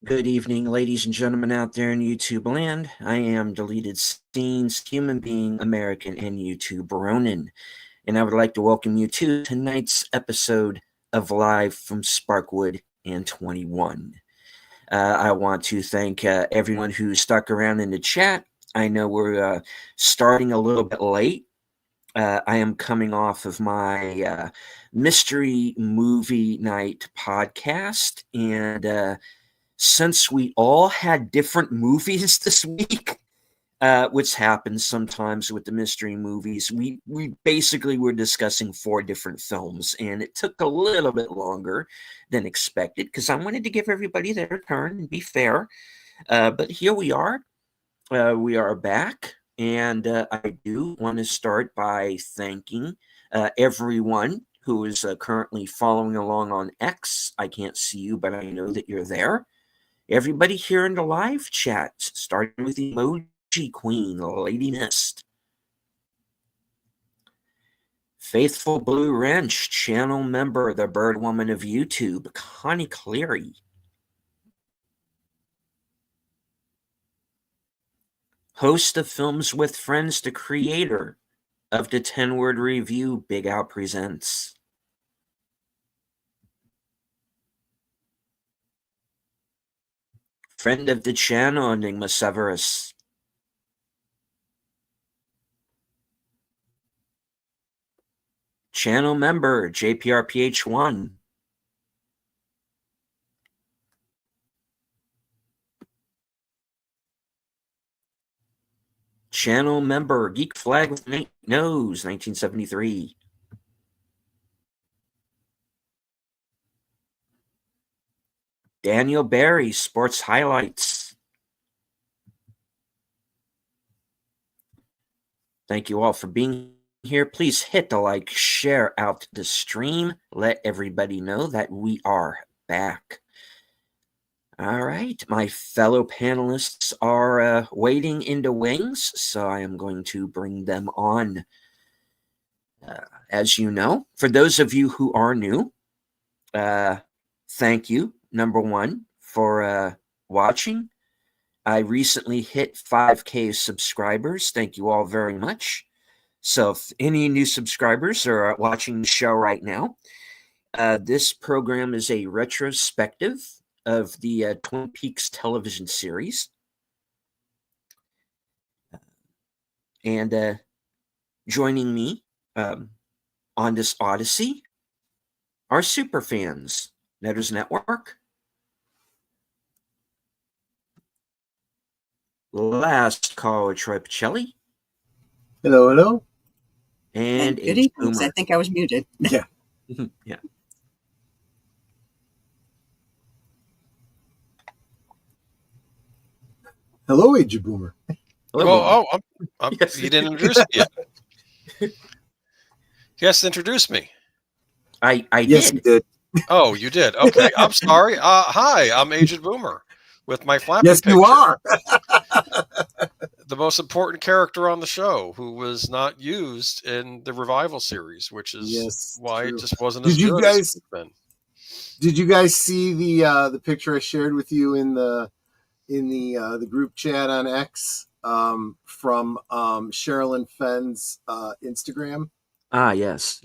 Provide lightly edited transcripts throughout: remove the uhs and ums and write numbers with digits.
Good evening, ladies and gentlemen out there in YouTube land. I am Deleted Scenes, human being, American, and YouTube Ronin. And I would like to welcome you to tonight's episode of Live from Sparkwood and 21. I want to thank everyone who stuck around in the chat. I know we're starting a little bit late. I am coming off of my mystery movie night podcast, and since we all had different movies this week, which happens sometimes with the mystery movies, we basically were discussing 4 different films, and it took a little bit longer than expected because I wanted to give everybody their turn and be fair. But here we are. We are back, and I do want to start by thanking everyone who is currently following along on X. I can't see you, but I know that you're there. Everybody here in the live chat, starting with Emoji Queen, Lady Mist, Faithful Blue Wrench, channel member, the Bird Woman of YouTube, Connie Cleary, host of Films with Friends, the creator of the 10-word review, Big Out Presents, friend of the channel, Enigma Severus, channel member, JPRPH1, channel member, Geek Flag with Nate Nose, 1973, Daniel Barry, Sports Highlights. Thank you all for being here. Please hit the like, share out the stream. Let everybody know that we are back. All right, my fellow panelists are waiting in the wings, so I am going to bring them on. As you know, for those of you who are new, thank you, number one, for watching. I recently hit 5K subscribers. Thank you all very much. So if any new subscribers are watching the show right now, this program is a retrospective of the Twin Peaks television series. And joining me on this odyssey are super fans, Netters Network, Last Call Troy Pacelli, Hello, hello. and good H. evening. Boomer. I think I was muted. Yeah. Yeah. Hello, Age Boomer. Hello, Boomer. Yes. You didn't introduce me yet. You has to introduce me. I Yes, did. you did. Oh, you did. Okay, I'm sorry. Hi, I'm Aged Boomer with my flappy Yes, picture. you are. The most important character on the show who was not used in the revival series, which is why true. it just wasn't Did as you good guys- as it's been. Did you guys see the picture I shared with you in the group chat on X from Sherilyn Fenn's Instagram? Yes.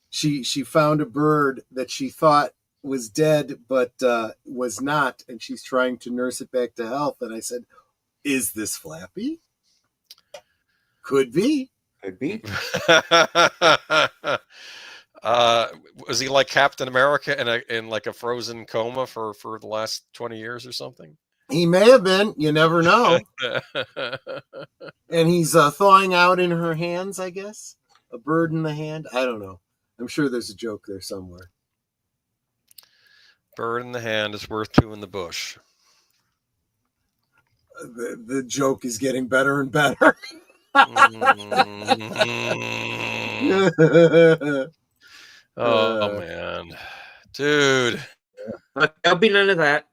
She found a bird that she thought was dead but was not, and she's trying to nurse it back to health. And I said, "Is this Flappy? Could be." Could be. Was he like Captain America in like a frozen coma for the last 20 years or something? He may have been. You never know. And he's thawing out in her hands, I guess. A bird in the hand. I don't know. I'm sure there's a joke there somewhere. Bird in the hand is worth 2 in the bush. The joke is getting better and better. Oh, man. Dude. There'll be none of that.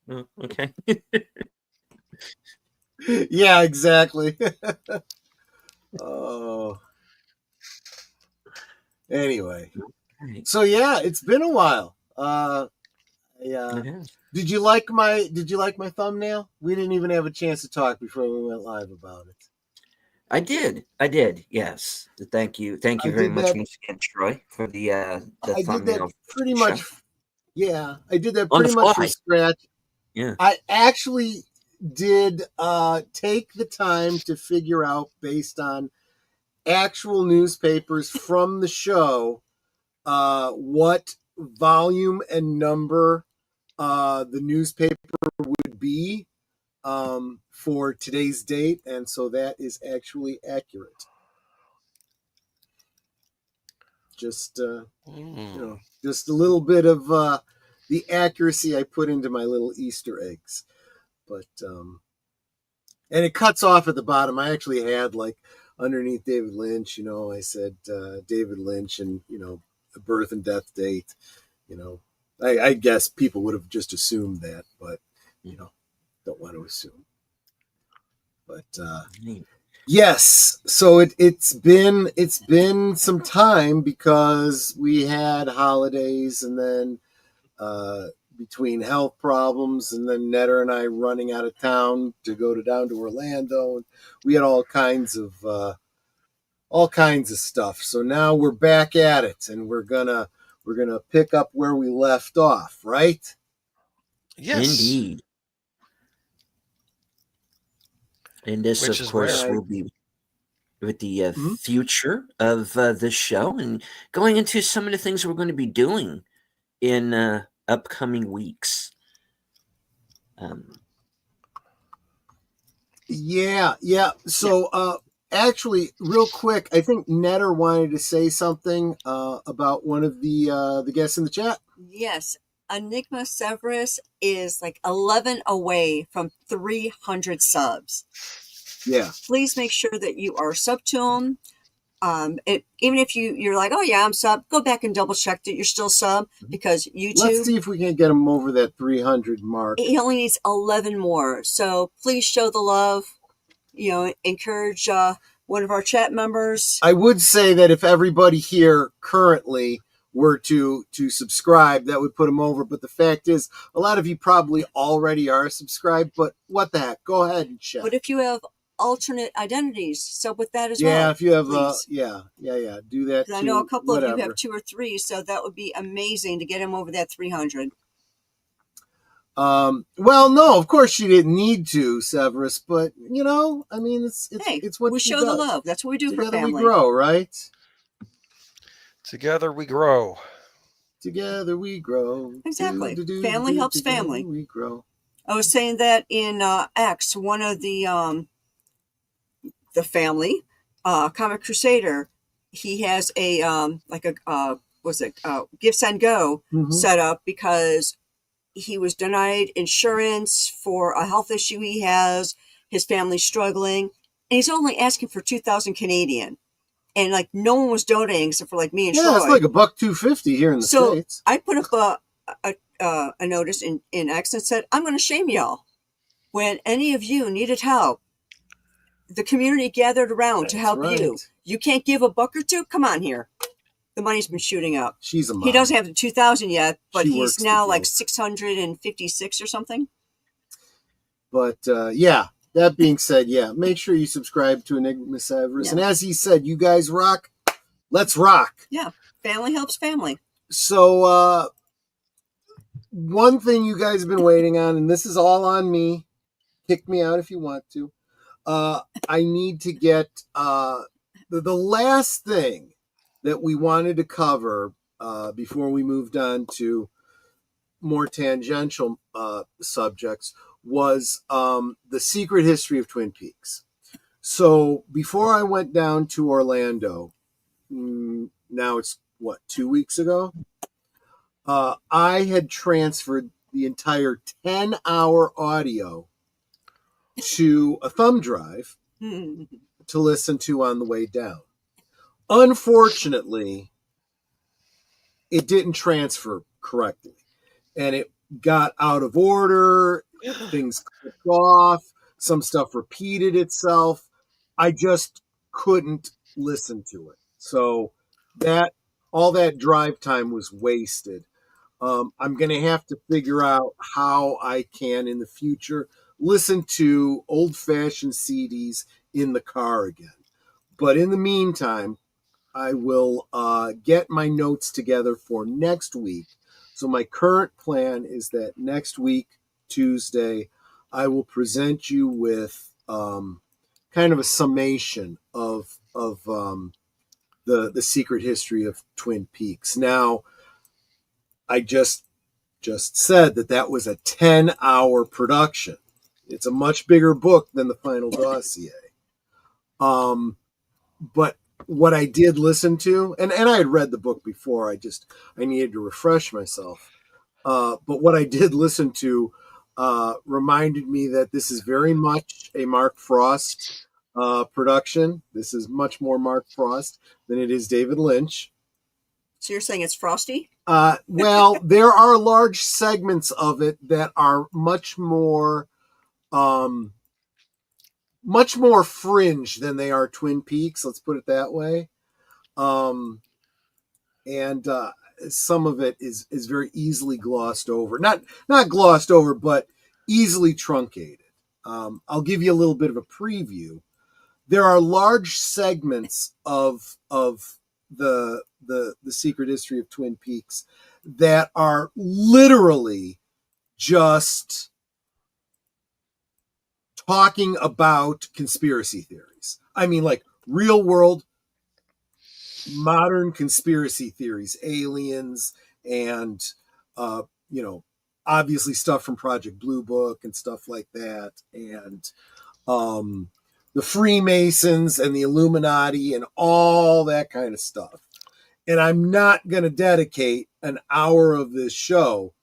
Okay. Yeah, exactly. Oh. Anyway. So, yeah, it's been a while. Yeah. It is. Did you like my thumbnail? We didn't even have a chance to talk before we went live about it. I did. I did. Yes. Thank you. Thank you I very did much that. once again, Troy, for the I did that thumbnail for pretty the show. much. Yeah, I did that On the pretty much from fly. scratch. Yeah. I actually did take the time to figure out, based on actual newspapers from the show, what volume and number the newspaper would be for today's date, and so that is actually accurate. Just just a little bit of the accuracy I put into my little Easter eggs, but and it cuts off at the bottom. I actually had, like, underneath David Lynch, I said David Lynch and the birth and death date. I guess people would have just assumed that, but don't want to assume. But yes, so it's been some time because we had holidays, and then between health problems, and then Netter and I running out of town to go down to Orlando, and we had all kinds of stuff. So now we're back at it, and we're gonna pick up where we left off, right? Yes. Indeed. And this, Which of is course, where? will be with the future of this show, and going into some of the things we're going to be doing in upcoming weeks. Yeah. So, actually, real quick, I think Netter wanted to say something about one of the guests in the chat. Yes. Enigma Severus is like 11 away from 300 subs. Yeah. Please make sure that you are sub to him. Even if you're like, oh yeah, I'm sub, go back and double check that you're still sub, because YouTube. Let's see if we can get him over that 300 mark. He only needs 11 more. So please show the love. Encourage one of our chat members. I would say that if everybody here currently were to subscribe, that would put him over. But the fact is, a lot of you probably already are subscribed. But what the heck? Go ahead and check. But if you have alternate identities, sub with that as well. Yeah, if you have, please. Do that too. I know a couple whatever. of you have 2 or 3, so that would be amazing to get him over that 300. Well, no, of course you didn't need to, Severus, but I mean, it's what we show the love. That's what we do. Together for family. we grow, right? Together we grow. Together we grow. Exactly. Family helps family. We grow. I was saying that in X, one of the family, Comic Crusader, he has a Gifts and Go set up because he was denied insurance for a health issue he has. His family's struggling, and he's only asking for 2,000 Canadian, and like no one was donating except for like me and Troy. Yeah, it's like $1.250 here in the States. I put up a notice in X and said, I'm going to shame y'all. When any of you needed help, the community gathered around to help you. You can't give $1 or $2? Come on here. The money's been shooting up. She's a mom. He doesn't have the 2,000 yet, but he's now like 656 or something. But yeah, that being said, make sure you subscribe to Enigma Severus. Yeah. And as he said, you guys rock. Let's rock. Yeah, family helps family. So one thing you guys have been waiting on, and this is all on me. Kick me out if you want to. I need to get the last thing that we wanted to cover before we moved on to more tangential subjects was the secret history of Twin Peaks. So before I went down to Orlando, now it's 2 weeks ago, I had transferred the entire 10-hour audio to a thumb drive to listen to on the way down. Unfortunately, it didn't transfer correctly, and it got out of order. Things clicked off. Some stuff repeated itself. I just couldn't listen to it. So all that drive time was wasted. I'm going to have to figure out how I can in the future listen to old-fashioned CDs in the car again. But in the meantime, I will get my notes together for next week. So my current plan is that next week, Tuesday, I will present you with kind of a summation of the secret history of Twin Peaks. Now, I just said that was a 10-hour production. It's a much bigger book than the final dossier. But what I did listen to, and I had read the book before, I needed to refresh myself. But what I did listen to reminded me that this is very much a Mark Frost production. This is much more Mark Frost than it is David Lynch. So you're saying it's frosty? Well, there are large segments of it that are much more fringe than they are Twin Peaks. Let's put it that way. And some of it is very easily glossed over. Not glossed over, but easily truncated. I'll give you a little bit of a preview. There are large segments of the secret history of Twin Peaks that are literally just talking about conspiracy theories. I mean, like real world, modern conspiracy theories, aliens, and obviously stuff from Project Blue Book and stuff like that, and the Freemasons and the Illuminati and all that kind of stuff. And I'm not going to dedicate an hour of this show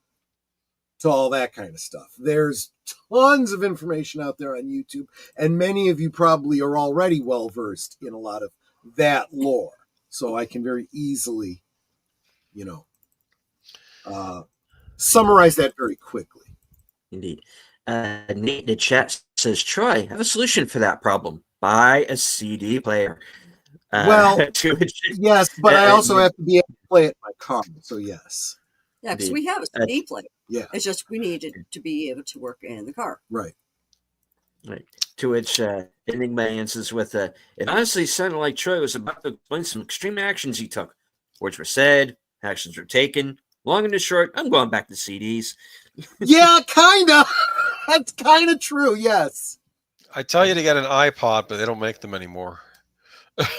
to all that kind of stuff. There's tons of information out there on YouTube, and many of you probably are already well versed in a lot of that lore. So I can very easily, summarize that very quickly. Indeed. Nate in the chat says, Troy, I have a solution for that problem. Buy a CD player. Yes, but I also have to be able to play it in my car. So yes. Yeah, because we have a CD player. Yeah. It's just we need it to be able to work in the car. Right. To which Enigma answers with, it honestly sounded like Troy was about to explain some extreme actions he took. Words were said, actions were taken. Long and the short, I'm going back to CDs. Yeah, kind of. That's kind of true, yes. I tell you to get an iPod, but they don't make them anymore.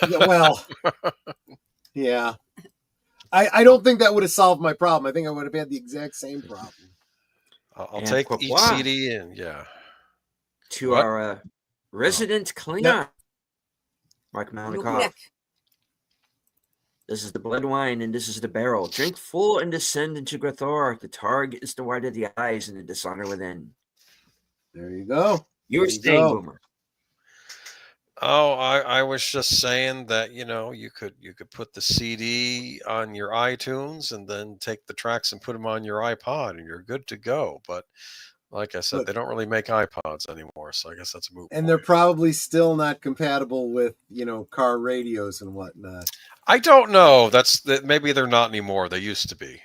Yeah, well, yeah. I don't think that would have solved my problem. I think I would have had the exact same problem. I'll take each CD and to what? Our resident cleaner, Mark Malikoff. This is the blood wine and this is the barrel. Drink full and descend into Grathor. The targ is the white of the eyes and the dishonor within. There you go. You were saying, Boomer. Oh, I was just saying that, you could put the CD on your iTunes and then take the tracks and put them on your iPod and you're good to go. But like I said, they don't really make iPods anymore, so I guess that's a moot point. They're probably still not compatible with, car radios and whatnot. I don't know. Maybe they're not anymore. They used to be.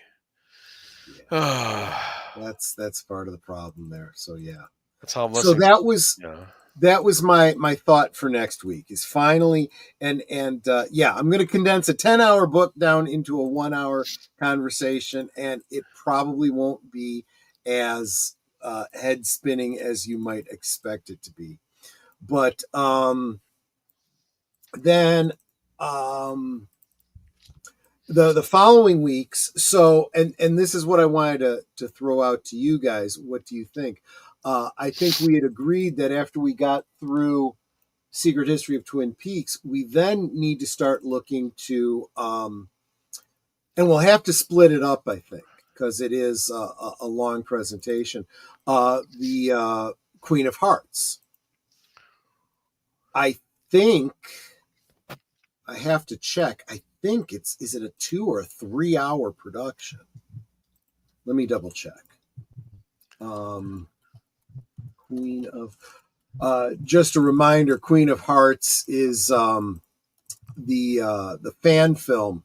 Yeah. That's part of the problem there. So yeah. That's how I'm listening. So that was my thought for next week is finally I'm going to condense a 10-hour book down into a 1-hour conversation, and it probably won't be as head spinning as you might expect it to be. But then the following weeks, so and this is what I wanted to throw out to you guys. What do you think? I think we had agreed that after we got through Secret History of Twin Peaks, we then need to start looking to, and we'll have to split it up, I think, because it is a long presentation. The Queen of Hearts. I think I have to check. I think is it a 2 or a 3 hour production? Let me double check. Queen of, just a reminder, Queen of Hearts is the fan film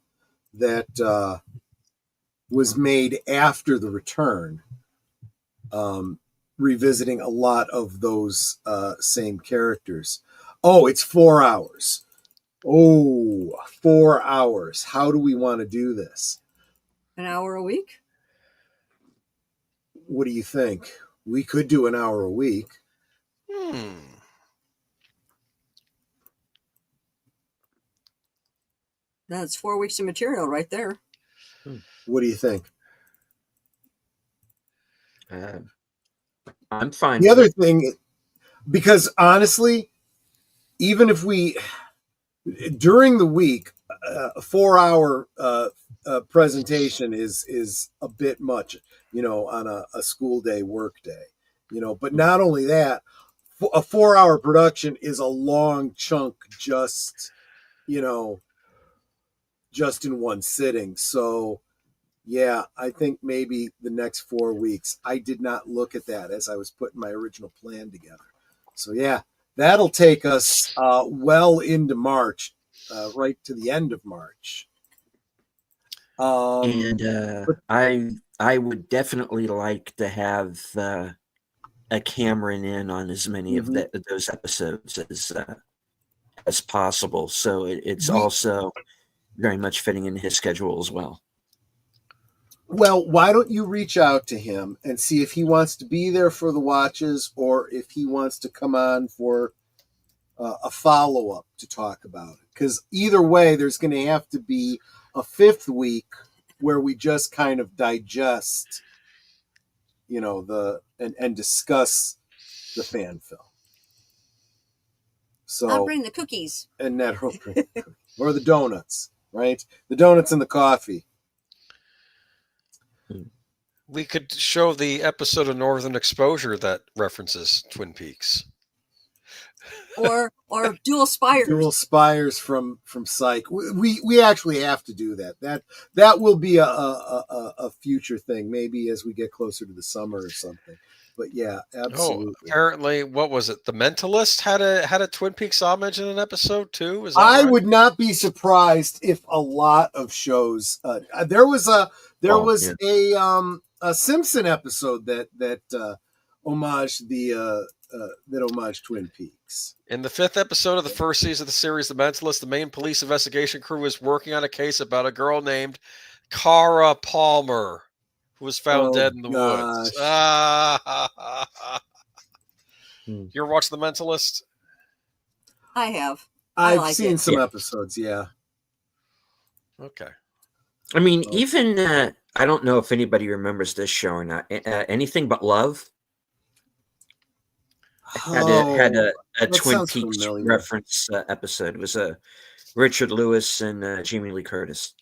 that was made after the return, revisiting a lot of those same characters. Oh, it's 4 hours. Oh, 4 hours. How do we want to do this? An hour a week? What do you think? We could do an hour a week. That's 4 weeks of material right there. What do you think? I'm fine. The other thing, because honestly, even if we, during the week, a 4 hour presentation is a bit much, on a school day, work day, but not only that, a 4 hour production is a long chunk just in one sitting. So yeah, I think maybe the next 4 weeks. I did not look at that as I was putting my original plan together. So yeah, that'll take us well into March, right to the end of March. I would definitely like to have a Cameron in on as many of those episodes as possible. So it's also very much fitting in his schedule as well. Well, why don't you reach out to him and see if he wants to be there for the watches or if he wants to come on for a follow-up to talk about it? Because either way, there's going to have to be a 5th week where we just kind of digest, and discuss the fan film. So I'll bring the cookies. And that or the donuts, right? The donuts and the coffee. We could show the episode of Northern Exposure that references Twin Peaks. Or Dual Spires. Dual Spires from Psych. We actually have to do that. That will be a future thing, maybe as we get closer to the summer or something. But yeah, absolutely. Oh, apparently, what was it? The Mentalist had a Twin Peaks homage in an episode too. Is that I right? would not be surprised if a lot of shows. There was a Simpson episode that homaged that homaged Twin Peaks. In the 5th episode of the first season of the series, The Mentalist, the main police investigation crew is working on a case about a girl named Cara Palmer, who was found dead in the woods. You ever watch The Mentalist? I have. I've seen some episodes, yeah. Okay. I mean, even, I don't know if anybody remembers this show or not. Anything But Love had a Twin Peaks reference episode. It was Richard Lewis and Jamie Lee Curtis.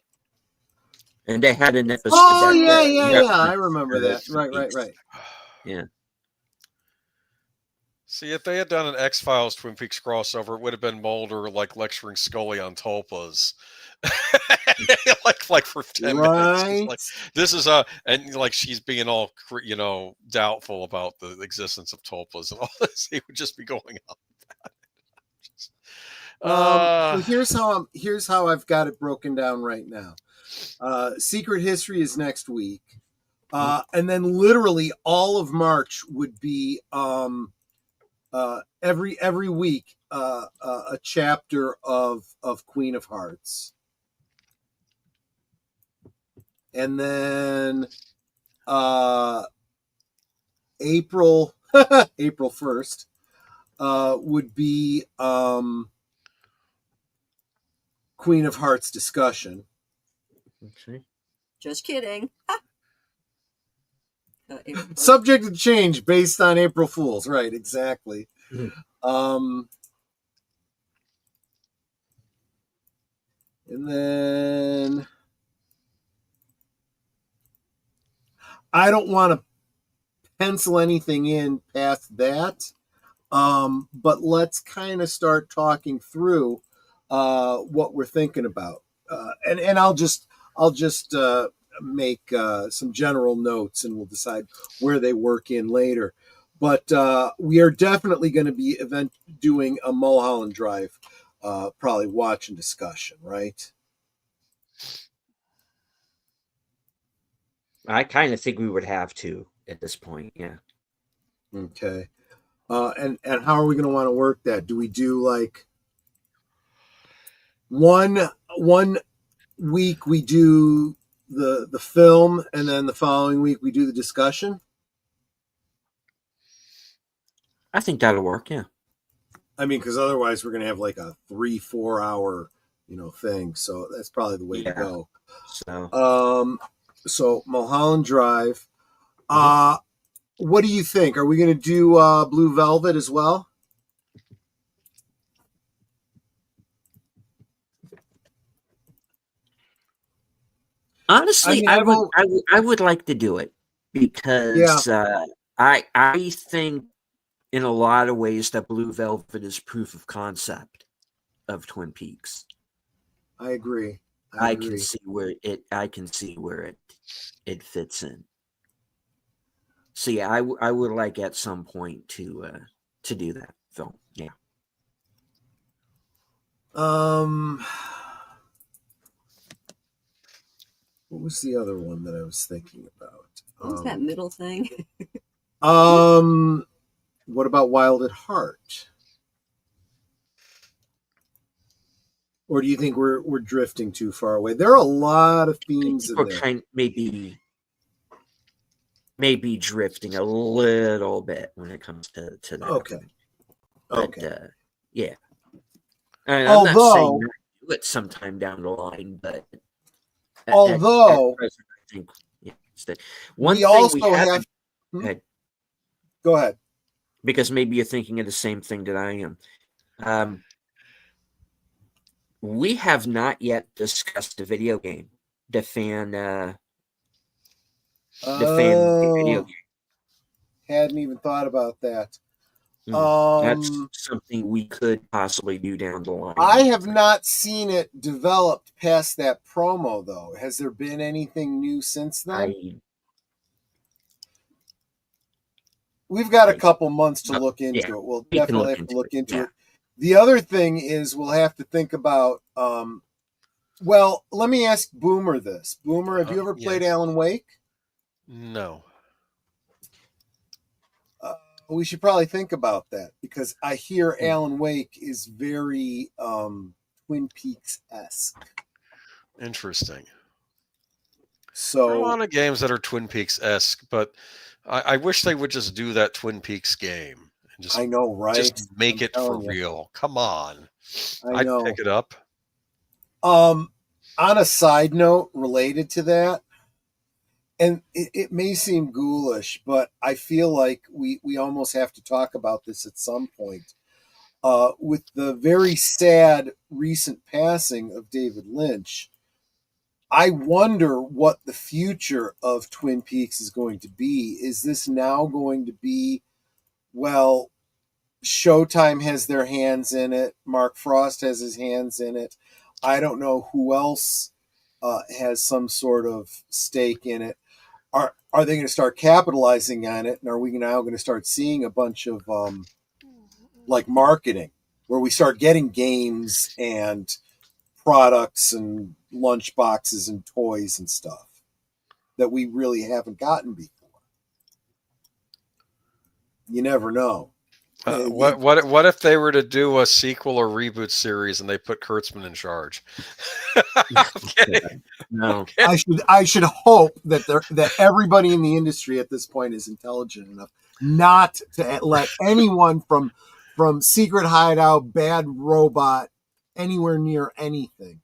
And they had an episode. Oh, yeah. I remember that. Right. Yeah. See, if they had done an X-Files Twin Peaks crossover, it would have been Mulder lecturing Scully on tulpas. like for 10 minutes. Like, this is and like she's being all doubtful about the existence of tulpas and all this. He would just be going on about it. So here's how I've got it broken down right now. Secret History is next week, and then literally all of March would be every week a chapter of Queen of Hearts. And then April 1st would be Queen of Hearts discussion. Okay. Just kidding. Subject to change based on April Fools. Right, exactly. And then I don't want to pencil anything in past that, but let's kind of start talking through what we're thinking about, and I'll just make some general notes, and we'll decide where they work in later. But we are definitely going to be doing a Mulholland Drive, probably watch and discussion, right? I kind of think we would have to at this point. Yeah. Okay. And how are we going to want to work that? Do we do like one week we do the film, and then the following week we do the discussion? I think that'll work. Yeah. I mean, because otherwise we're going to have like a 3-4 hour, thing. So that's probably the way to go. So Mulholland Drive. What do you think? Are we going to do Blue Velvet as well? Honestly, I would like to do it because I think in a lot of ways that Blue Velvet is proof of concept of Twin Peaks. I agree. I can see where it fits in. So yeah, I would like at some point to do that film. Yeah. What was the other one that I was thinking about? What's that middle thing? What about Wild at Heart? Or do you think we're drifting too far away? There are a lot of themes in there. We're maybe drifting a little bit when it comes to that. Okay. But, yeah. And although, I'm not saying not do it sometime down the line, but at present, I think Go ahead. Because maybe you're thinking of the same thing that I am. We have not yet discussed the video game, the fan video game. Hadn't even thought about that. That's something we could possibly do down the line. I have not seen it developed past that promo, though. Has there been anything new since then? We've got a couple months to look into it. We'll definitely have to look into it. The other thing is we'll have to think about, well, let me ask Boomer this. Boomer, have you ever played Alan Wake? No. We should probably think about that because I hear Alan Wake is very Twin Peaks-esque. Interesting. So there are a lot of games that are Twin Peaks-esque, but I wish they would just do that Twin Peaks game. And just, I know, right? Just make it for real. Come on. I'd pick it up. On a side note related to that, and it may seem ghoulish, but I feel like we almost have to talk about this at some point. With the very sad recent passing of David Lynch, I wonder what the future of Twin Peaks is going to be. Is this now going to be, well, Showtime has their hands in it, Mark Frost has his hands in it, I don't know who else has some sort of stake in it. Are they going to start capitalizing on it? And are we now going to start seeing a bunch of like marketing where we start getting games and products and lunch boxes and toys and stuff that we really haven't gotten before? You never know. What if they were to do a sequel or reboot series and they put Kurtzman in charge? No, I should hope that everybody in the industry at this point is intelligent enough not to let anyone from Secret Hideout, Bad Robot, anywhere near anything.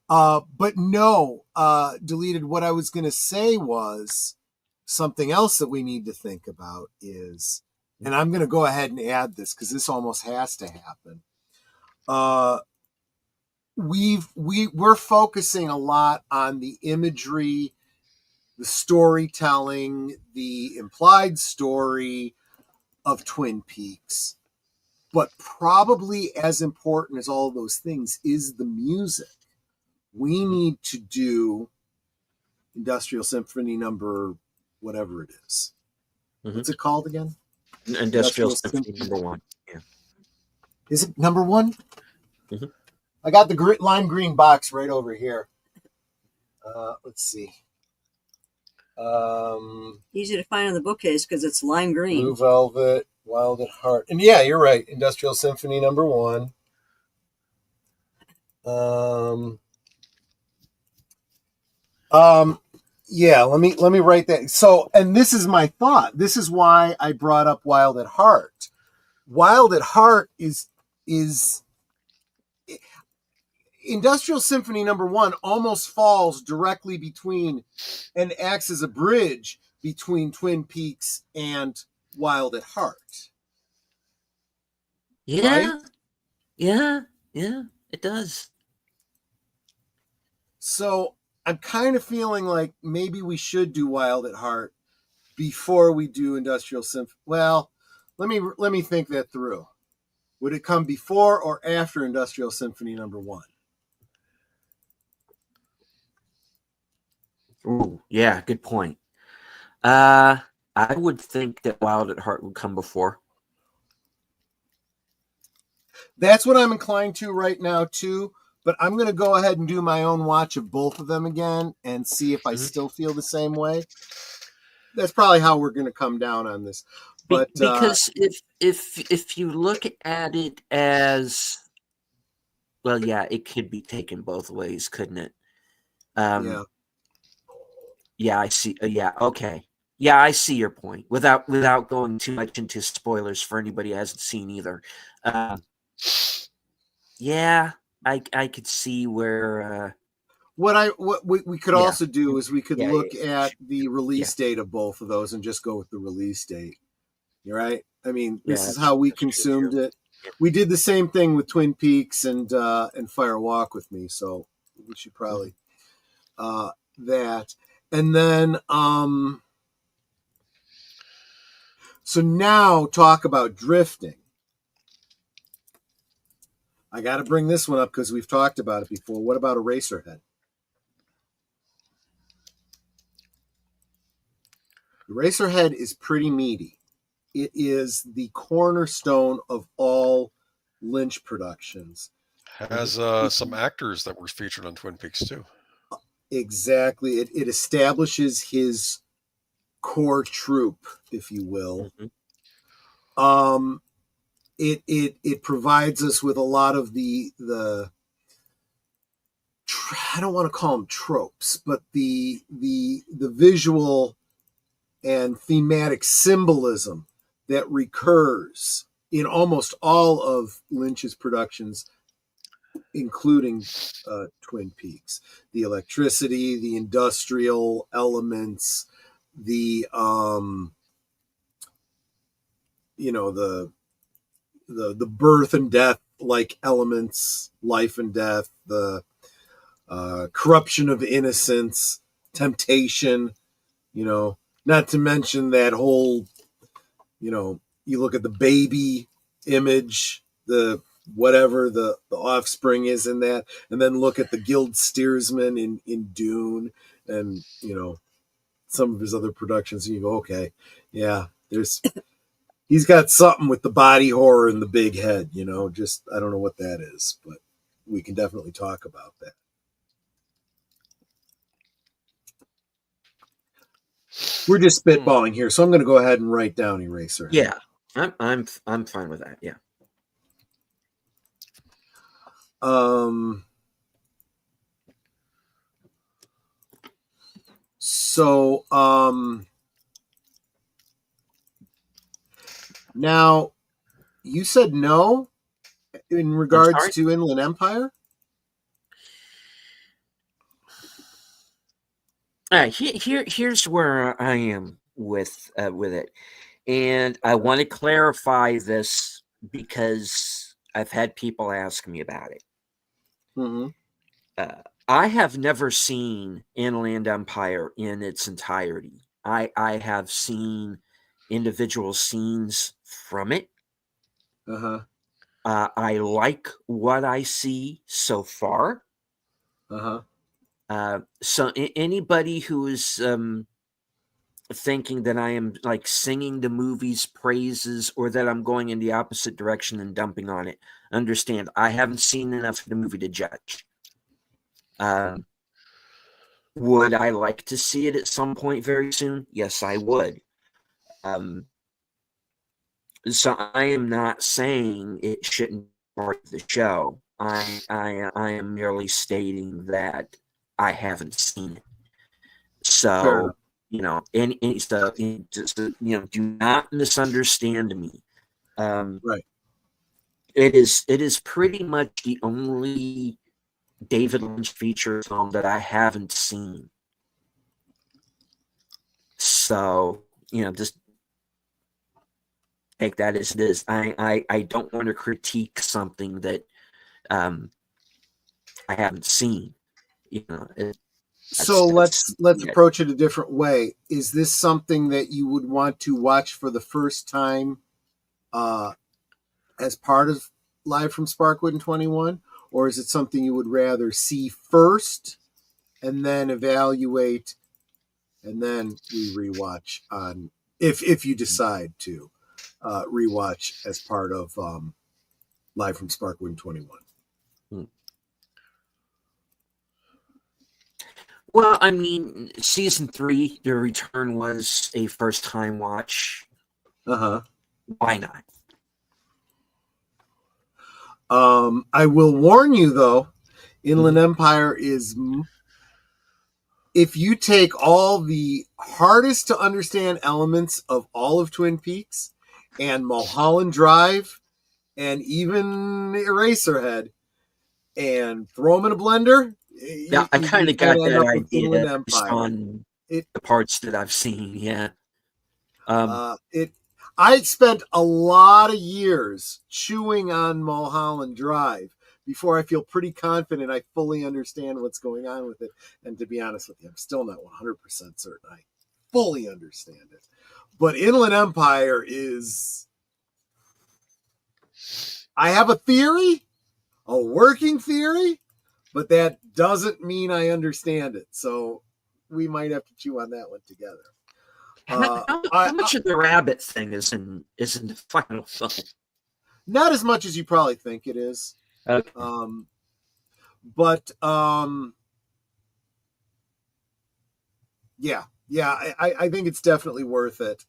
But no, Deleted. What I was going to say was something else that we need to think about is. And I'm going to go ahead and add this because this almost has to happen. We're focusing a lot on the imagery, the storytelling, the implied story of Twin Peaks. But probably as important as all those things is the music. We need to do Industrial Symphony number whatever it is. Mm-hmm. What's it called again? Industrial Symphony number 1. Yeah. Is it number 1? Mm-hmm. I got the lime green box right over here. Let's see. Easy to find on the bookcase because it's lime green. Blue Velvet, Wild at Heart. And yeah, you're right. Industrial Symphony #1. Yeah, let me write that. So, and this is my thought. This is why I brought up Wild at Heart. Wild at Heart is Industrial Symphony #1 almost falls directly between and acts as a bridge between Twin Peaks and Wild at Heart. Yeah. Right? Yeah. It does. So I'm kind of feeling like maybe we should do Wild at Heart before we do Industrial Symphony. Well, let me think that through. Would it come before or after Industrial Symphony #1? Ooh, yeah, good point. I would think that Wild at Heart would come before. That's what I'm inclined to right now too. But I'm going to go ahead and do my own watch of both of them again and see if I still feel the same way. That's probably how we're going to come down on this. But because if you look at it as, well, yeah, it could be taken both ways, couldn't it? yeah. Yeah, I see. Yeah, okay. Yeah, I see your point. Without going too much into spoilers for anybody who hasn't seen either. Yeah, I could see where. What we could also do is we could look at the release date of both of those and just go with the release date. You're right. I mean, this is how we consumed it. We did the same thing with Twin Peaks and Fire Walk with Me, so we should probably that. And then so now talk about drifting. I got to bring this one up because we've talked about it before. What about Eraserhead? Eraserhead is pretty meaty. It is the cornerstone of all Lynch productions. Has some actors that were featured on Twin Peaks too. Exactly. It establishes his core troupe, if you will. Mm-hmm. It provides us with a lot of the I don't want to call them tropes, but the visual and thematic symbolism that recurs in almost all of Lynch's productions, including Twin Peaks. The electricity, the industrial elements, the the birth and death like elements, life and death, the corruption of innocence, temptation, not to mention that whole, you look at the baby image, the whatever the offspring is in that, and then look at the guild steersman in Dune and, some of his other productions, and you go, okay, yeah, he's got something with the body horror and the big head, just, I don't know what that is, but we can definitely talk about that. We're just spitballing here, so I'm going to go ahead and write down Eraserhead. Yeah, I'm fine with that. Yeah. So now you said no in regards to Inland Empire. All right, here's where I am with it, and I want to clarify this because I've had people ask me about it. Mm-hmm. I have never seen Inland Empire in its entirety. I have seen individual scenes from it. Uh-huh. I like what I see so far. Uh-huh. So anybody who is thinking that I am like singing the movie's praises or that I'm going in the opposite direction and dumping on it, understand I haven't seen enough of the movie to judge. Would I like to see it at some point very soon? Yes, I would. So I am not saying it shouldn't be part of the show. I am merely stating that I haven't seen it. Fair enough. So, any stuff, just, do not misunderstand me. Right. It is pretty much the only David Lynch feature film that I haven't seen. So, just take that as it is. I don't want to critique something that I haven't seen. So That's let's yeah. approach it a different way. Is this something that you would want to watch for the first time as part of Live from Sparkwood in 21? Or is it something you would rather see first and then evaluate and then we rewatch on if you decide to rewatch as part of Live from Sparkwood in 21? Well, I mean, season 3, The Return was a first time watch. Uh-huh. Why not? I will warn you though, Inland Empire is, if you take all the hardest to understand elements of all of Twin Peaks and Mulholland Drive and even Eraserhead and throw them in a blender, Yeah, I kind of got end that up with Inland idea based Empire. on the parts that I've seen. Yeah. I spent a lot of years chewing on Mulholland Drive before I feel pretty confident I fully understand what's going on with it. And to be honest with you, I'm still not 100% certain I fully understand it. But Inland Empire is... I have a theory, a working theory, but that doesn't mean I understand it. So we might have to chew on that one together. How much of the rabbit thing is in the final film? Not as much as you probably think it is. Okay. But yeah, I think it's definitely worth it.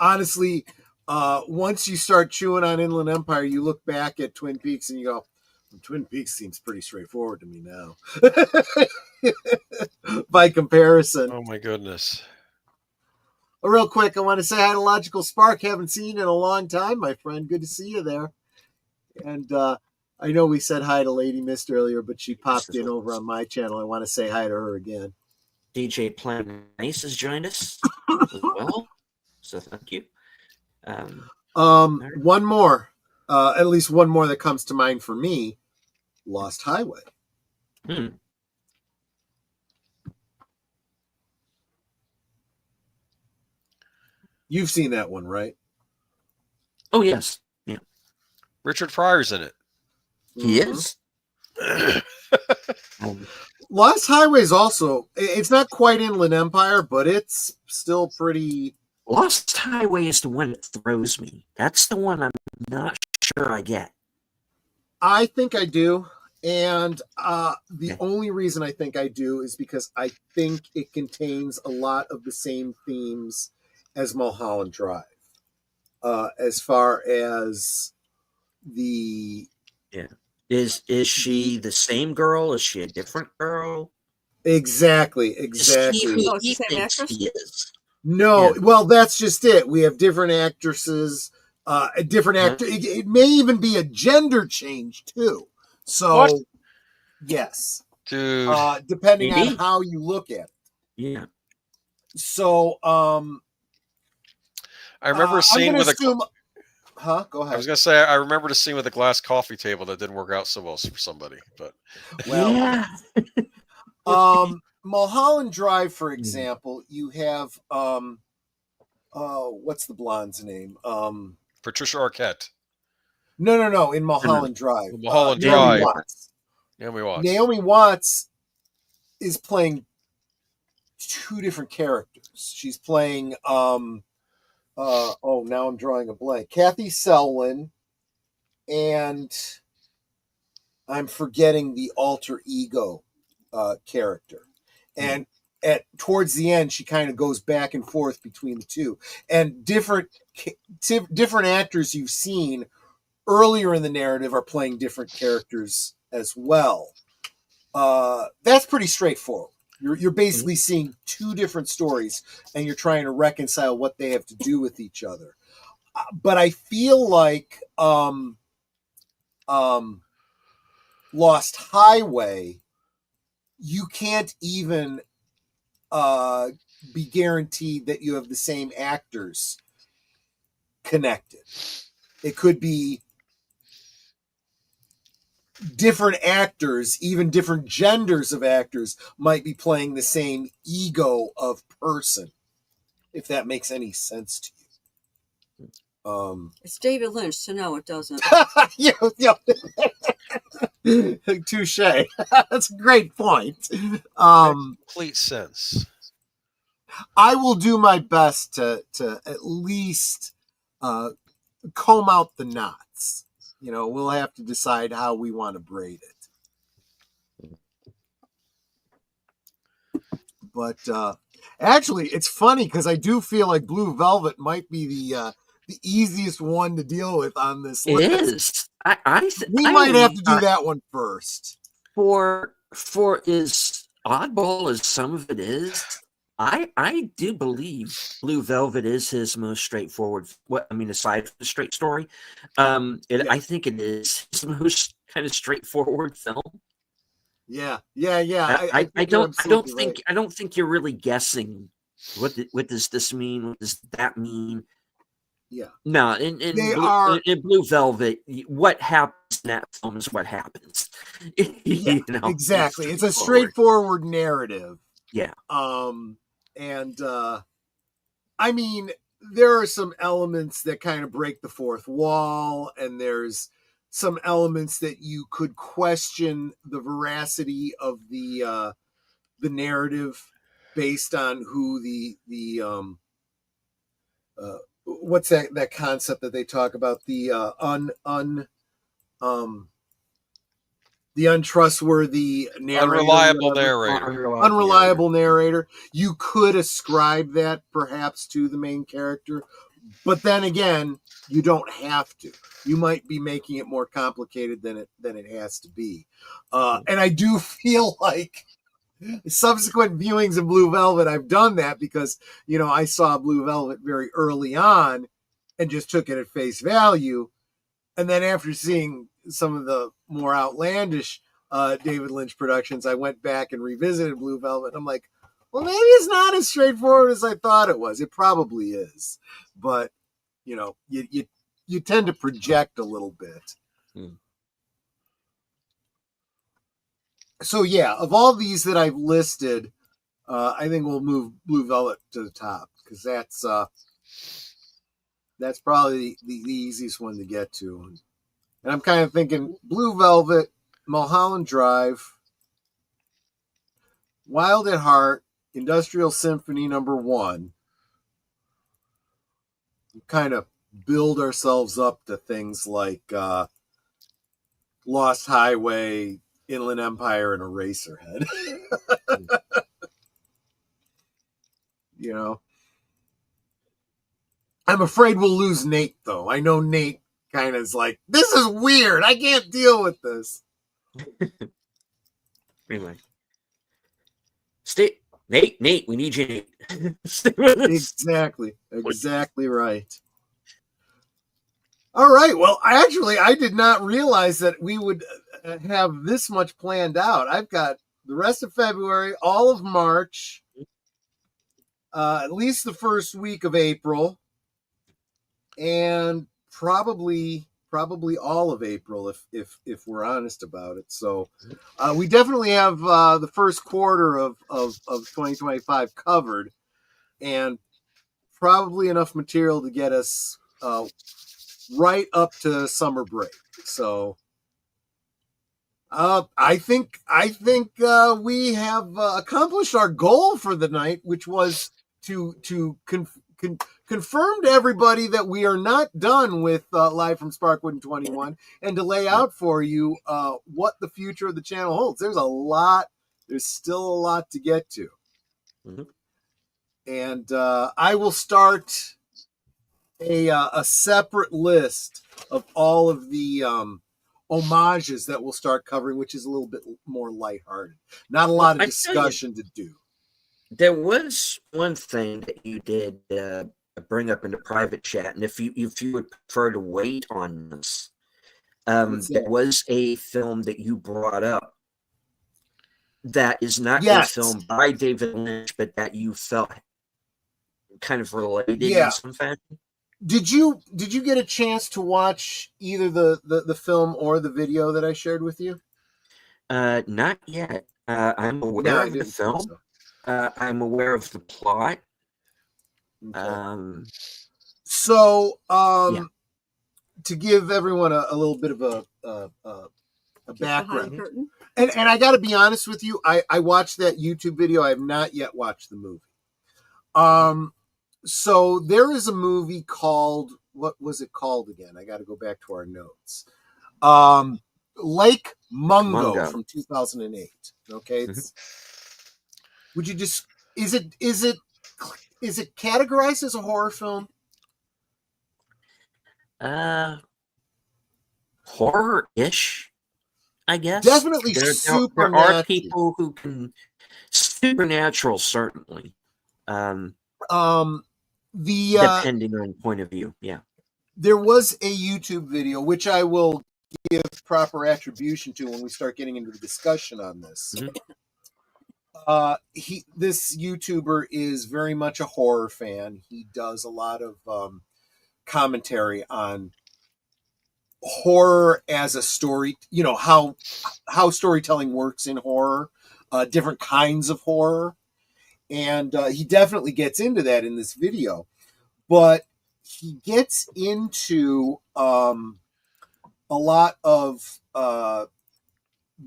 Honestly, once you start chewing on Inland Empire, you look back at Twin Peaks and you go, Twin Peaks seems pretty straightforward to me now. By comparison. Oh my goodness. Real quick, I want to say hi to Logical Spark. Haven't seen you in a long time, my friend. Good to see you there. And I know we said hi to Lady Mist earlier, but she popped in over on my channel. I want to say hi to her again. DJ Plan Nice has joined us as well. So thank you. One more, at least one more that comes to mind for me, Lost Highway. You've seen that one, right? Oh, yes. Yeah. Richard Pryor's in it. He is. Lost Highway is also, it's not quite Inland Empire, but it's still pretty... Lost Highway is the one that throws me. That's the one I'm not sure I get. I think I do. And the only reason I think I do is because I think it contains a lot of the same themes as Mulholland Drive. As far as the... Yeah. Is she the same girl? Is she a different girl? Exactly. Is he who he same thinks actress? he is? No, well, that's just it. We have different actresses, a different actor. It may even be a gender change too. So, what? Yes, dude, depending on how you look at it. Yeah. So, I remember a scene with Go ahead. I was gonna say I remember the scene with a glass coffee table that didn't work out so well for somebody, but yeah. Mulholland Drive, for example, you have what's the blonde's name? Patricia Arquette. No, in Mulholland Drive. Mulholland Naomi Drive. Watts. Naomi Watts is playing two different characters. She's playing now I'm drawing a blank. Kathy Selwyn and I'm forgetting the alter ego character. And towards the end, she kind of goes back and forth between the two. And different actors you've seen earlier in the narrative are playing different characters as well. That's pretty straightforward. You're basically seeing two different stories, and you're trying to reconcile what they have to do with each other. But I feel like Lost Highway, you can't even be guaranteed that you have the same actors connected. It could be different actors, even different genders of actors might be playing the same ego of person, if that makes any sense to you. It's David Lynch, so no, it doesn't. Yeah. Touche. That's a great point. Complete sense. I will do my best to at least comb out the knots. We'll have to decide how we want to braid it. But actually, it's funny because I do feel like Blue Velvet might be the easiest one to deal with on this list. It is. We might have to do that one first. For as oddball as some of it is, I do believe Blue Velvet is his most straightforward. Aside from the straight story, I think it is his most kind of straightforward film. Yeah. I don't think you're really guessing what does this mean? What does that mean? Yeah. No, in Blue Velvet, what happens in that film is what happens. Yeah, exactly. It's a straightforward narrative. Yeah. There are some elements that kind of break the fourth wall, and there's some elements that you could question the veracity of the narrative based on who the what's that concept that they talk about, the untrustworthy narrator, unreliable narrator. You could ascribe that perhaps to the main character, but then again, you don't have to. You might be making it more complicated than it has to be. And I do feel like subsequent viewings of Blue Velvet, I've done that because, I saw Blue Velvet very early on and just took it at face value. And then after seeing some of the more outlandish David Lynch productions, I went back and revisited Blue Velvet. And I'm like, well, maybe it's not as straightforward as I thought it was. It probably is. But, you tend to project a little bit. So, yeah, of all these that I've listed, I think we'll move Blue Velvet to the top because that's probably the easiest one to get to. And I'm kind of thinking Blue Velvet, Mulholland Drive, Wild at Heart, Industrial Symphony No. 1. We kind of build ourselves up to things like Lost Highway, Inland Empire, and Eraserhead. I'm afraid we'll lose Nate, though. I know Nate kind of is like, this is weird. I can't deal with this. Anyway. Nate, we need you, Nate. Stay with us. Exactly right. All right. Well, I did not realize that we would have this much planned out. I've got the rest of February, all of March, at least the first week of April, and probably all of April if we're honest about it. So we definitely have the first quarter of 2025 covered, and probably enough material to get us right up to summer break. So I think we have accomplished our goal for the night, which was to confirm to everybody that we are not done with Live from Sparkwood in 21, and to lay out for you what the future of the channel holds. There's still a lot to get to. Mm-hmm. And I will start a separate list of all of the homages that we'll start covering, which is a little bit more lighthearted. Not a lot of discussion to do. There was one thing that you did bring up in the private chat, and if you would prefer to wait on this, there was a film that you brought up that is not a film by David Lynch, but that you felt kind of related in some fashion. Did you get a chance to watch either the film or the video that I shared with you? Not yet. I'm aware of the film. I'm aware of the plot. Okay. To give everyone a little bit of a background, and I got to be honest with you, I watched that YouTube video. I have not yet watched the movie. So there is a movie called, what was it called again? I got to go back to our notes. Lake Mungo from 2008. Okay. Would you just, is it categorized as a horror film? Horror-ish, I guess. Definitely supernatural. There are people who can, supernatural, certainly. Depending on point of view, yeah. There was a YouTube video, which I will give proper attribution to when we start getting into the discussion on this. Mm-hmm. This YouTuber is very much a horror fan. He does a lot of commentary on horror as a story, how storytelling works in horror, different kinds of horror. And he definitely gets into that in this video. But he gets into a lot of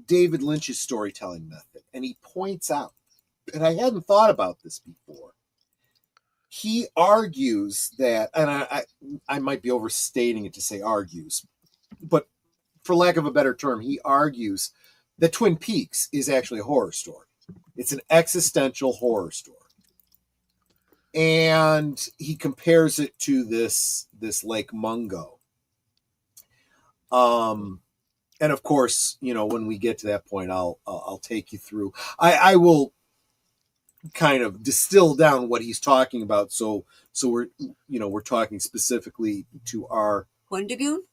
David Lynch's storytelling method. And he points out, and I hadn't thought about this before, he argues that, and I might be overstating it to say argues, but for lack of a better term, he argues that Twin Peaks is actually a horror story. It's an existential horror story. And he compares it to this Lake Mungo. And of course, when we get to that point, I'll take you through. I will kind of distill down what he's talking about. So we're talking specifically to our Wendigoon?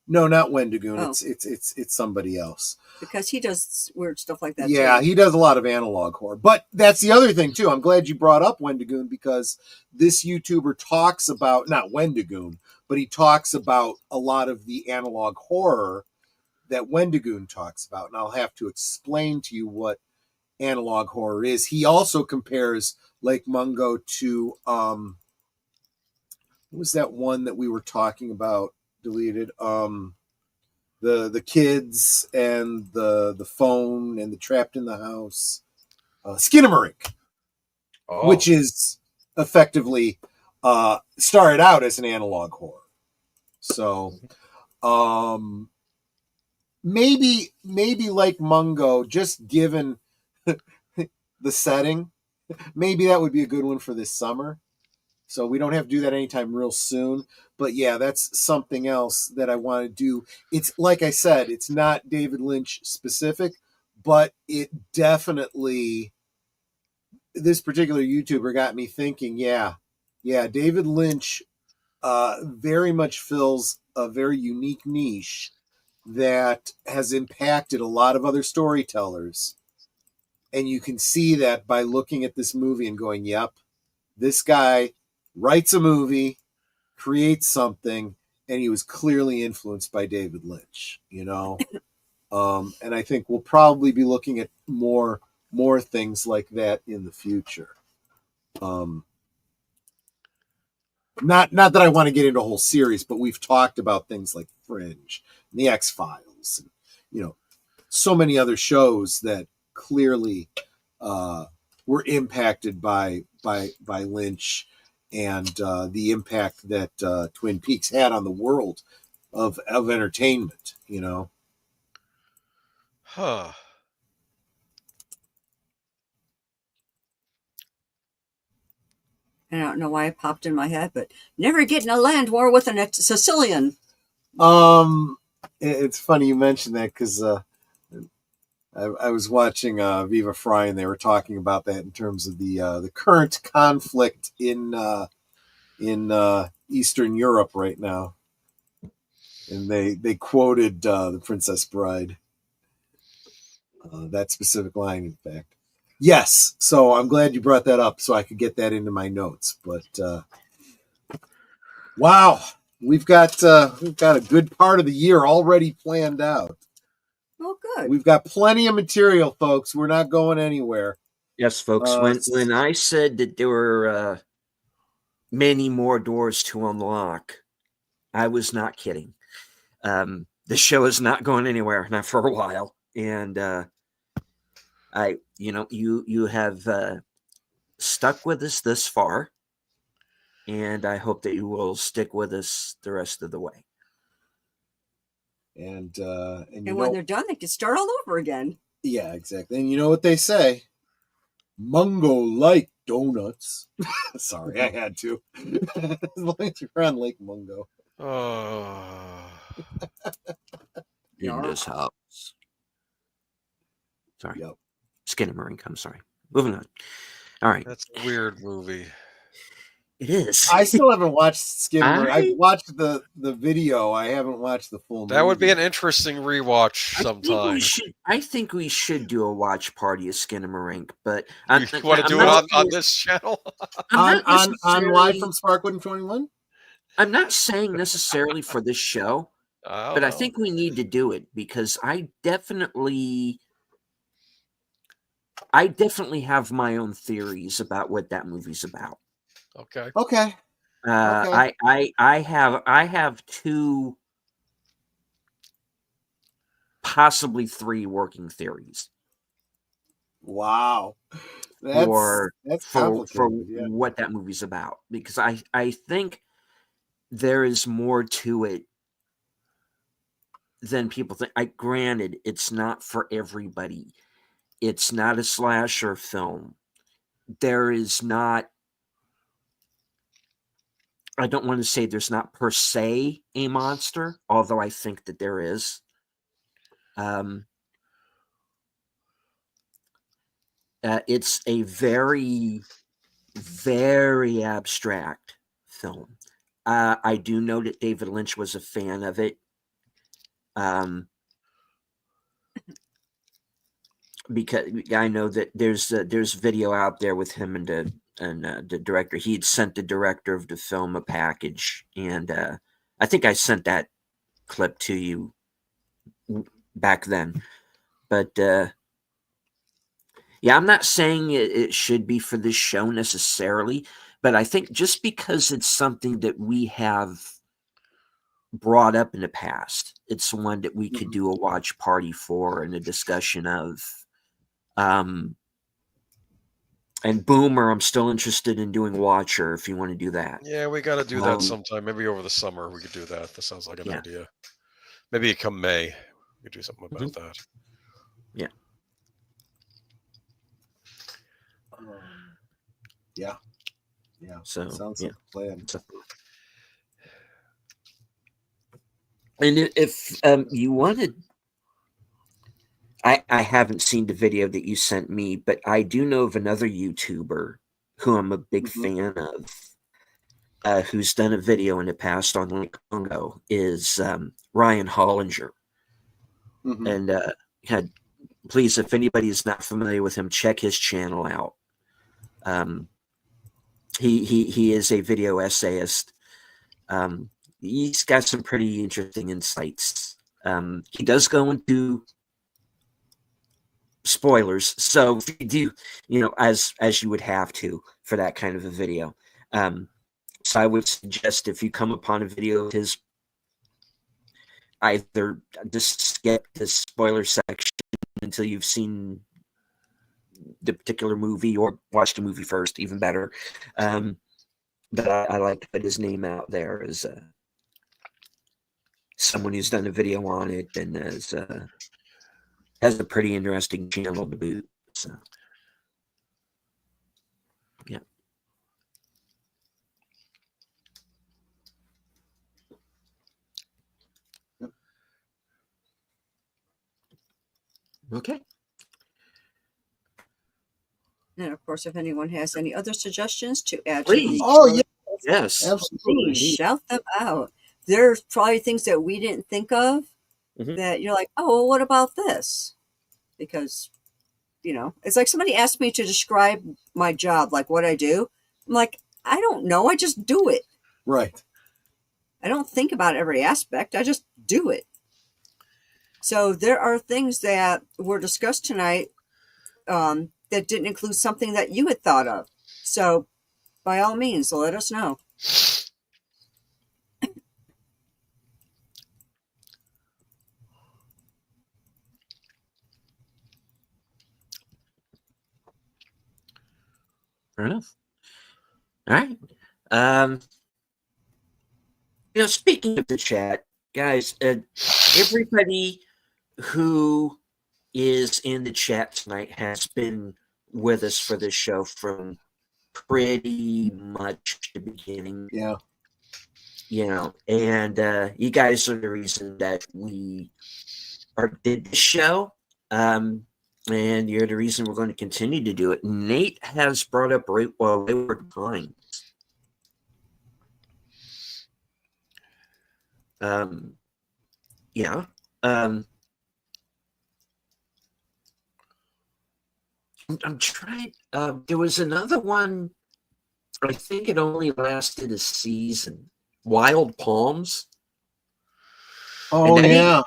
No, not Wendigoon. Oh. It's somebody else. Because he does weird stuff like that. Yeah, too. He does a lot of analog horror. But that's the other thing too. I'm glad you brought up Wendigoon, because this YouTuber talks about, not Wendigoon, but he talks about a lot of the analog horror that Wendigoon talks about. And I'll have to explain to you what analog horror is. He also compares Lake Mungo to what was that one that we were talking about? Deleted. The kids and the phone and the trapped in the house. Skinamarink, which is effectively started out as an analog horror. So maybe Lake Mungo, just given the setting, maybe that would be a good one for this summer. So we don't have to do that anytime real soon. But yeah, that's something else that I want to do. It's like I said, it's not David Lynch specific, but it definitely, this particular YouTuber got me thinking, yeah, David Lynch very much fills a very unique niche that has impacted a lot of other storytellers. And you can see that by looking at this movie and going, yep, this guy writes a movie, creates something, and he was clearly influenced by David Lynch, and I think we'll probably be looking at more things like that in the future. Not that I want to get into a whole series, but we've talked about things like Fringe and the X-Files, and so many other shows that clearly were impacted by Lynch. and the impact that Twin Peaks had on the world of entertainment. Huh. I don't know why it popped in my head, but never get in a land war with a Sicilian. It's funny you mentioned that because I was watching Viva Fry, and they were talking about that in terms of the current conflict in Eastern Europe right now, and they quoted the Princess Bride, that specific line, in fact. Yes, so I'm glad you brought that up, so I could get that into my notes. But wow, we've got a good part of the year already planned out. Oh, good. We've got plenty of material, folks. We're not going anywhere. Yes, folks. When I said that there were many more doors to unlock, I was not kidding. The show is not going anywhere, not for a while, and you have stuck with us this far, and I hope that you will stick with us the rest of the way. And when they're done, they can start all over again. Yeah, exactly. And you know what they say? Mungo like donuts. Sorry, I had to. As long as you're on Lake Mungo. In this house. Sorry. Yep. Skinamarink, I'm sorry. Moving on. All right. That's a weird movie. It is. I still haven't watched Skinamarink. I've watched the video. I haven't watched the full movie. That would be an interesting rewatch sometime. I think we should do a watch party of Skinamarink, but you want to do it on this channel? on live from Sparkwood and 21? I'm not saying necessarily for this show, but I think we need to do it because I definitely have my own theories about what that movie's about. Okay. I have two, possibly three working theories. Wow. For yeah. what that movie's about, because I think there is more to it than people think. Granted, it's not for everybody. It's not a slasher film. There is not, I don't want to say there's not per se a monster, although I think that there is. It's a very, very abstract film. I do know that David Lynch was a fan of it. Because I know that there's video out there with him and the director. He had sent the director of the film a package, and I think I sent that clip to you back then. But yeah, I'm not saying it should be for this show necessarily, but I think just because it's something that we have brought up in the past, it's one that we could do a watch party for and a discussion of. And Boomer, I'm still interested in doing Watcher if you want to do that. Yeah, we got to do that sometime. Maybe over the summer we could do that. That sounds like an idea. Maybe come May, we could do something about that. Yeah. Yeah. So sounds like a plan. And if you wanted, I haven't seen the video that you sent me, but I do know of another YouTuber who I'm a big fan of, who's done a video in the past on Lake Congo, is Ryan Hollinger. And please, if anybody is not familiar with him, check his channel out. He is a video essayist. He's got some pretty interesting insights. He does go into spoilers, so if you do, as you would have to for that kind of a video. So I would suggest if you come upon a video of his, either just skip the spoiler section until you've seen the particular movie, or watch the movie first, even better. But I like to put his name out there as someone who's done a video on it and has a pretty interesting channel to boot. So, yeah. Okay. And of course, if anyone has any other suggestions to add Please. to the Oh, yeah, Yes. absolutely. please shout them out. There's probably things that we didn't think of that you're like, oh, well, what about this? Because, it's like somebody asked me to describe my job, like what I do. I'm like, I don't know. I just do it. Right. I don't think about every aspect. I just do it. So there are things that were discussed tonight that didn't include something that you had thought of. So by all means, let us know. Fair enough. All right. Speaking of the chat, guys, everybody who is in the chat tonight has been with us for this show from pretty much the beginning. Yeah. And you guys are the reason that we did the show. And you're the reason we're going to continue to do it. Nate has brought up Wayward Pines. Yeah. I'm trying. There was another one. I think it only lasted a season. Wild Palms. Oh, yeah.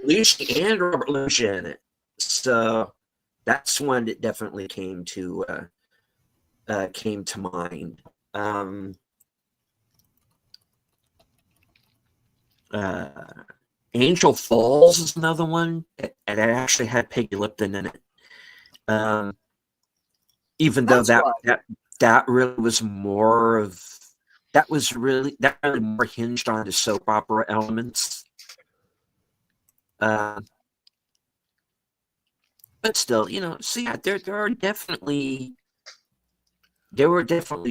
Lucy and Robert Lucia in it. So that's one that definitely came to mind. Angel Falls is another one, and it actually had Peggy Lipton in it. Even though that really was more of that really more hinged on the soap opera elements. But still, so yeah, there were definitely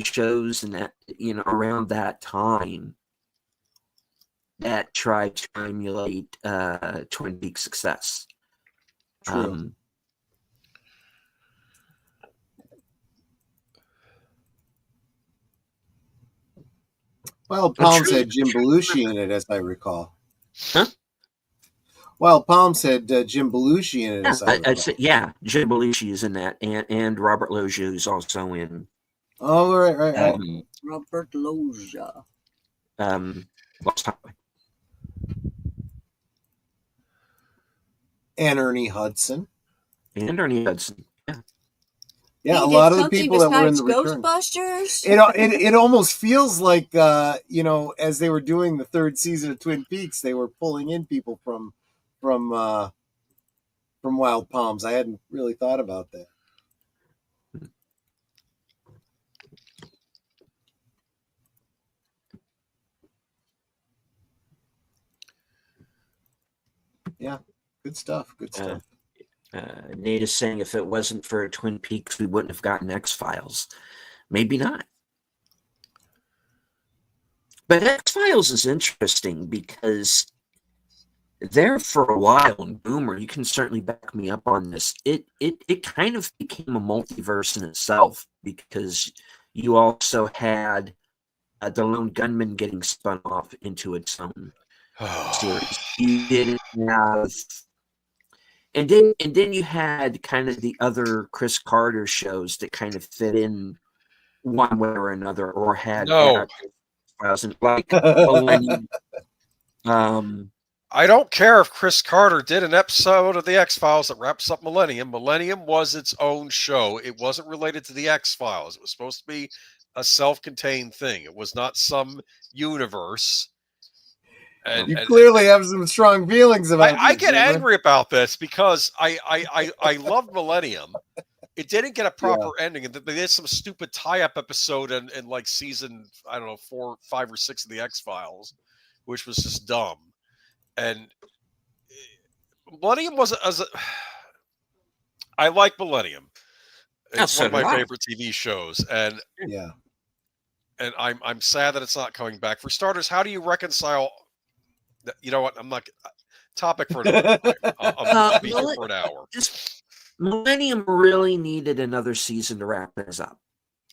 shows in that, around that time that tried to emulate Twin Peaks success. True. Wild Palms had Jim Belushi in it, as I recall. Huh? Wild Palms had Jim Belushi in it, as I recall. Jim Belushi is in that, and Robert Loggia is also in. Oh, right. Robert Loggia. Lost Highway. And Ernie Hudson. Yeah, a lot of the people that were in the Ghostbusters. It almost feels like as they were doing the third season of Twin Peaks, they were pulling in people from Wild Palms. I hadn't really thought about that. Yeah, good stuff. Nate is saying if it wasn't for Twin Peaks, we wouldn't have gotten X-Files. Maybe not. But X-Files is interesting because there for a while, and Boomer, you can certainly back me up on this, it kind of became a multiverse in itself because you also had the Lone Gunman getting spun off into its own series. You didn't have... And then you had kind of the other Chris Carter shows that kind of fit in one way or another, or had like Millennium. I don't care if Chris Carter did an episode of the X-Files that wraps up Millennium. Millennium was its own show. It wasn't related to the X-Files. It was supposed to be a self-contained thing. It was not some universe. And, you clearly have some strong feelings about I get angry about this because I love Millennium, it didn't get a proper ending. And they did some stupid tie-up episode in like season, I don't know, 4, 5, or 6 of the X-Files, which was just dumb. And Millennium wasn't as I like Millennium. It's one of my favorite TV shows, and I'm sad that it's not coming back. For starters, how do you reconcile? You know what? I'm not topic for another time. I'll be here for an hour. Millennium really needed another season to wrap this up.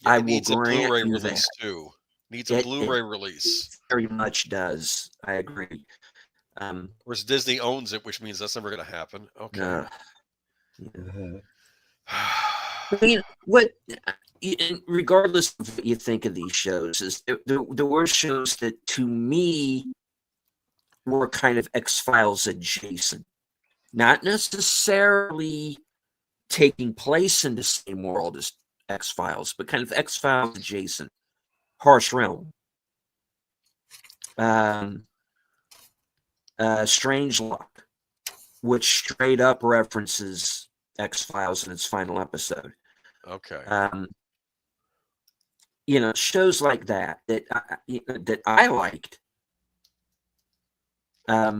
Yeah, it needs a Blu-ray release too. Needs a Blu-ray release. Very much does. I agree. Of course, Disney owns it, which means that's never going to happen. Okay. I mean, regardless of what you think of these shows, is there were shows that to me were kind of X-Files adjacent, not necessarily taking place in the same world as X-Files, but kind of X-Files adjacent. Harsh Realm, Strange Luck, which straight up references X-Files in its final episode. Okay. Shows like that I liked. I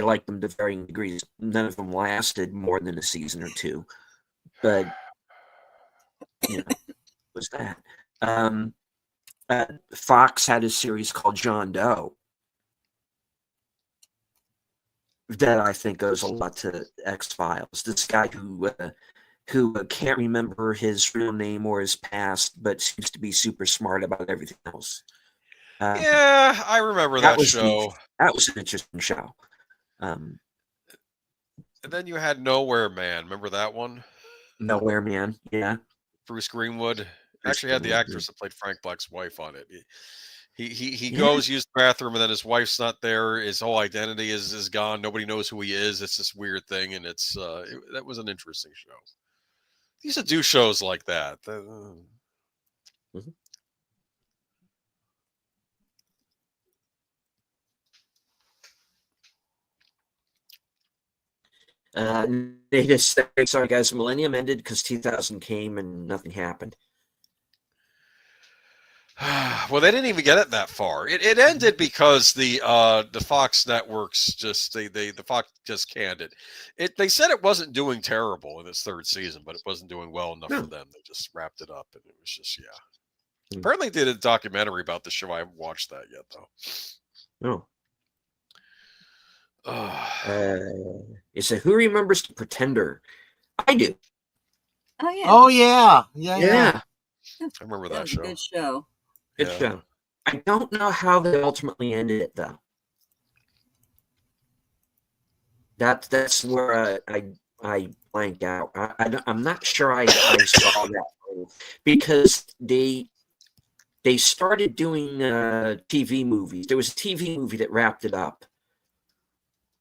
liked them to varying degrees. None of them lasted more than a season or two, but was that. Fox had a series called John Doe that I think goes a lot to X-Files. This guy who can't remember his real name or his past, but seems to be super smart about everything else. Yeah, I remember that show. That was an interesting show. And then you had Nowhere Man. Remember that one? Nowhere Man, yeah. Bruce Greenwood. Actually had the actress that played Frank Black's wife on it. He goes use the bathroom, and then his wife's not there. His whole identity is gone. Nobody knows who he is. It's this weird thing, and that was an interesting show. He used to do shows like that. Mm-hmm. They just say, sorry guys, Millennium ended because 2000 came and nothing happened. Well, they didn't even get it that far. It ended because the Fox networks the Fox just canned it. They said it wasn't doing terrible in its third season, but it wasn't doing well enough for them. They just wrapped it up, and it was just Apparently, they did a documentary about the show. I haven't watched that yet, though. You said, who remembers The Pretender? I do. Oh yeah. Oh yeah. I remember that show. Good show. Good show. I don't know how they ultimately ended it, though. That's where I blanked out. I'm not sure I saw that because they started doing TV movies. There was a TV movie that wrapped it up,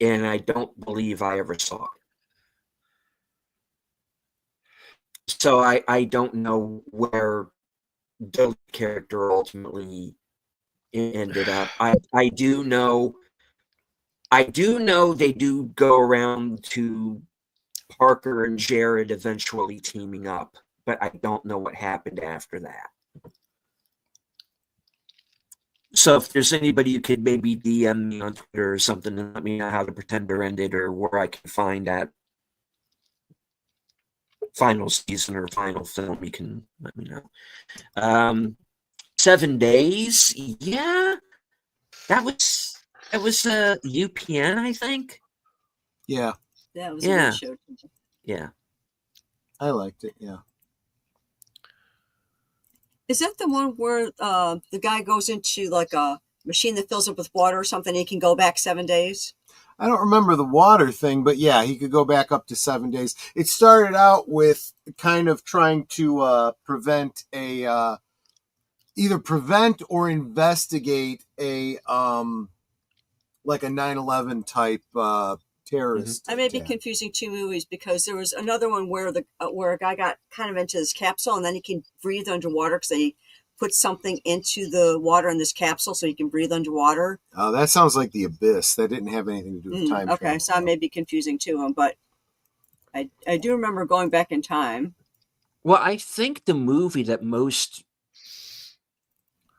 and I don't believe I ever saw it. So I don't know where the character ultimately ended up. I do know they do go around to Parker and Jared eventually teaming up, but I don't know what happened after that. So if there's anybody who could maybe DM me on Twitter or something and let me know how The Pretender ended or where I can find that final season or final film, you can let me know. 7 Days, yeah, that was UPN, I think. Yeah, that was a good show. Yeah, I liked it. Yeah. Is that the one where the guy goes into like a machine that fills up with water or something? And he can go back 7 days. I don't remember the water thing, but yeah, he could go back up to 7 days. It started out with kind of trying to prevent either prevent or investigate a like a 9/11 type terrorist. I may be confusing two movies because there was another one where where a guy got kind of into his capsule and then he can breathe underwater because they put something into the water in this capsule so he can breathe underwater. Oh, that sounds like The Abyss. That didn't have anything to do with time travel. Okay, so I may be confusing two of them, but I do remember going back in time. Well, I think the movie that most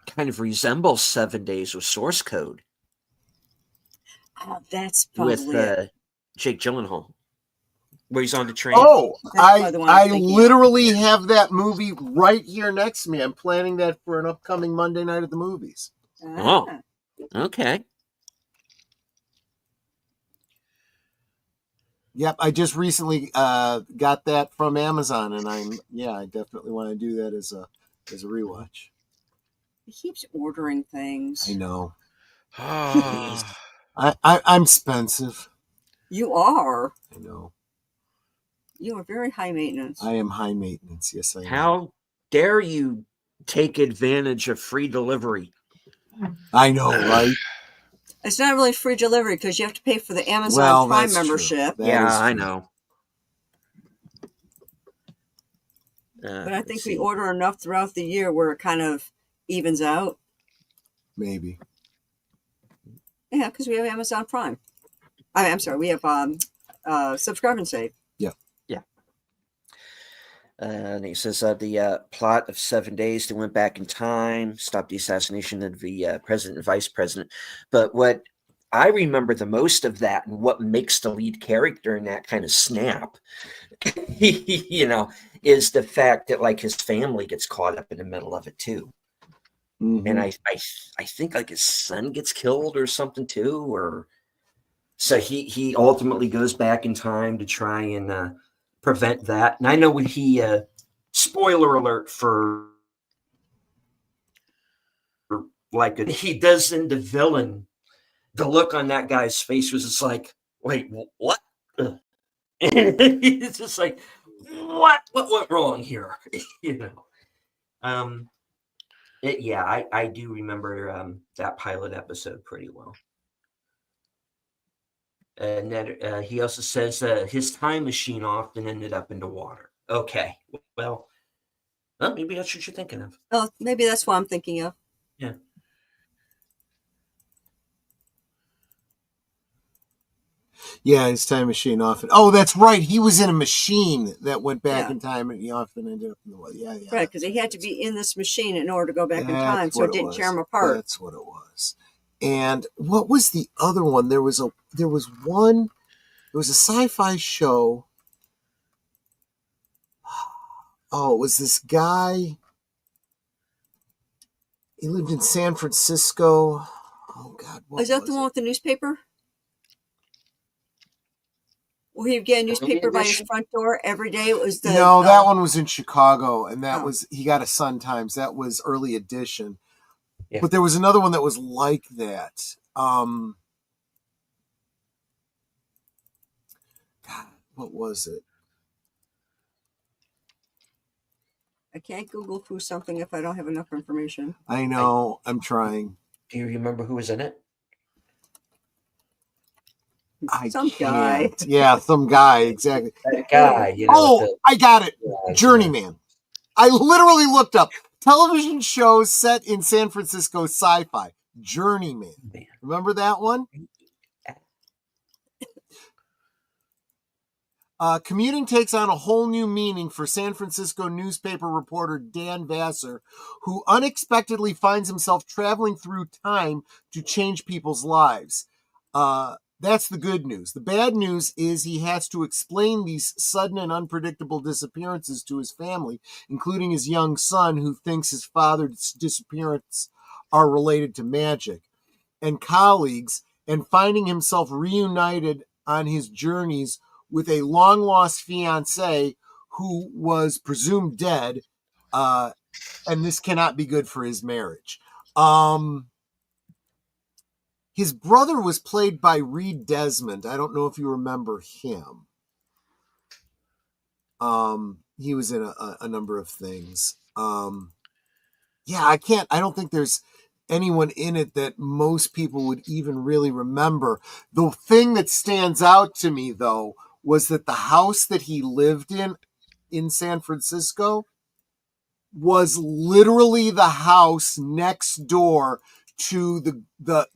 kind of resembles 7 Days was Source Code Oh, that's with probably it. Jake Gyllenhaal, where he's on the train. Oh, That's probably the one I'm I thinking of. literally have that movie right here next to me. I'm planning that for an upcoming Monday night at the movies. Oh. Okay. Yep, I just recently got that from Amazon, and I definitely want to do that as a rewatch. He keeps ordering things. I know. Ah, I'm expensive. You are. I know. You are very high maintenance. I am high maintenance. Yes, I am. How dare you take advantage of free delivery? I know, right? It's not really free delivery because you have to pay for the Amazon Prime that's membership. True. Yeah, is I true. know. But I think let's we see. order enough throughout the year where it kind of evens out. Maybe. Yeah, because we have Amazon Prime. I'm sorry, we have Subscribe and Save. And he says the plot of 7 Days, they went back in time, stopped the assassination of the president and vice president. But what I remember the most of that, and what makes the lead character in that kind of snap, is the fact that like his family gets caught up in the middle of it too. Mm-hmm. And I think like his son gets killed or something too, or so he ultimately goes back in time to try and prevent that. And I know when he spoiler alert for like he does in the villain, the look on that guy's face was just like, wait, what? It's just like, what went wrong here? I do remember that pilot episode pretty well. And then he also says his time machine often ended up in the water. Okay, well, maybe that's what you're thinking of. Oh, maybe that's what I'm thinking of. Yeah. Yeah, his time machine often. Oh, that's right. He was in a machine that went back Yeah. in time, and he often ended up in the water. Yeah. Right, because he had to be in this machine in order to go back in That's time, so what it didn't was. tear him apart. That's what it was. And what was the other one? There was one. It was a sci-fi show. Oh, it was this guy. He lived in San Francisco. Oh God, what Is that was the one it? with the newspaper? Well, he'd get a newspaper by his front door every day. It was the No, that one was in Chicago, and that Oh. was he got a Sun Times. That was early edition. Yeah. But there was another one that was like that. God, what was it? I can't Google through something if I don't have enough information. I know. I'm trying. Do you remember who was in it? Some guy. Yeah, some guy. Exactly. That guy. Oh, I got it. Yeah, Journeyman. I literally looked up television shows set in San Francisco sci-fi. Journeyman. Remember that one? Commuting takes on a whole new meaning for San Francisco newspaper reporter Dan Vassar, who unexpectedly finds himself traveling through time to change people's lives. That's the good news. The bad news is he has to explain these sudden and unpredictable disappearances to his family, including his young son, who thinks his father's disappearance are related to magic, and colleagues, and finding himself reunited on his journeys with a long-lost fiancée who was presumed dead, and this cannot be good for his marriage. His brother was played by Reed Desmond. I don't know if you remember him. He was in a number of things. I don't think there's anyone in it that most people would even really remember. The thing that stands out to me, though, was that the house that he lived in San Francisco was literally the house next door to the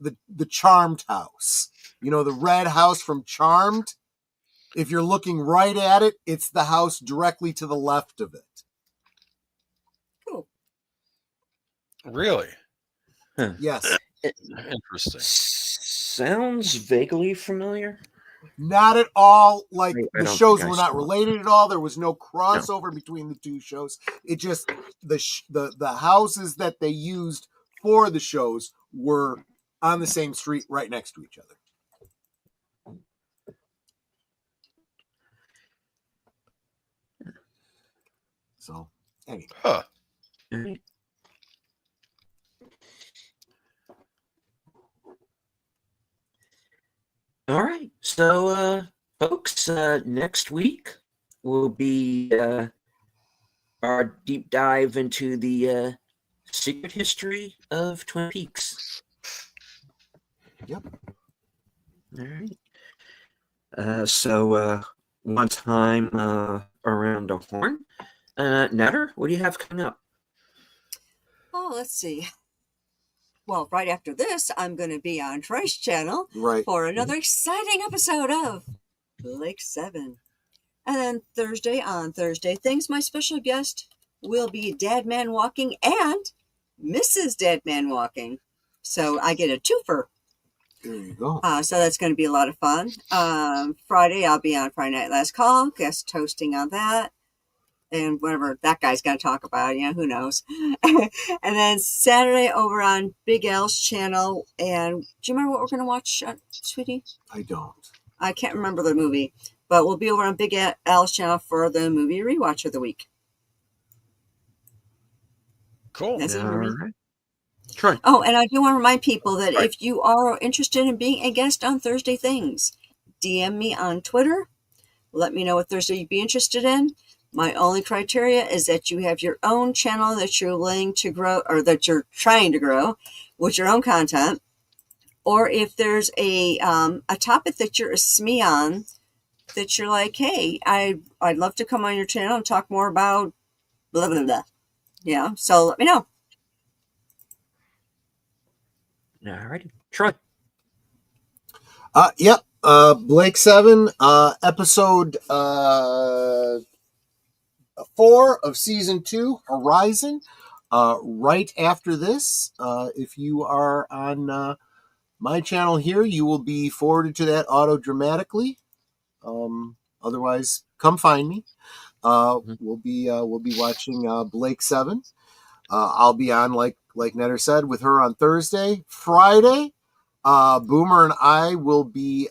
Charmed house. You know, the red house from Charmed? If you're looking right at it, it's the house directly to the left of it. Cool. Really? Huh. Yes. Interesting. Sounds vaguely familiar. Not at all. Like I the don't shows think I were not saw it. related at all. There was no crossover between the two shows. It just the houses that they used for the shows were on the same street, right next to each other. So, anyway. Huh. All right. All right. So, folks, next week will be our deep dive into the secret history of Twin Peaks. Yep. All right. So, one time around the horn. Nutter, what do you have coming up? Oh, let's see. Well, right after this, I'm going to be on Troy's channel Right. for another exciting episode of Lake 7. And then on Thursday things, my special guest will be Dad Man Walking and Mrs. Dad Man Walking. So I get a twofer. There you go. So that's going to be a lot of fun. Friday, I'll be on Friday Night Last Call, guest hosting on that. And whatever that guy's going to talk about, who knows. And then Saturday over on Big L's channel. And do you remember what we're going to watch, sweetie? I don't. I can't remember the movie, but we'll be over on Big L's channel for the movie rewatch of the week. Cool. That's it All for me. right. Troy. Oh, and I do want to remind people that Right. if you are interested in being a guest on Thursday Things, DM me on Twitter. Let me know what Thursday you'd be interested in. My only criteria is that you have your own channel that you're willing to grow, or that you're trying to grow with your own content. Or if there's a topic that you're a SME on, that you're like, hey, I'd love to come on your channel and talk more about blah, blah, blah. Yeah, so let me know. All righty. Troy. Yep. Blake 7, episode 4 of season 2, Horizon. Right after this, if you are on my channel here, you will be forwarded to that auto dramatically. Otherwise, come find me. We'll be watching Blake 7. I'll be on, like Netter said, with her on Thursday. Friday, Boomer and I will be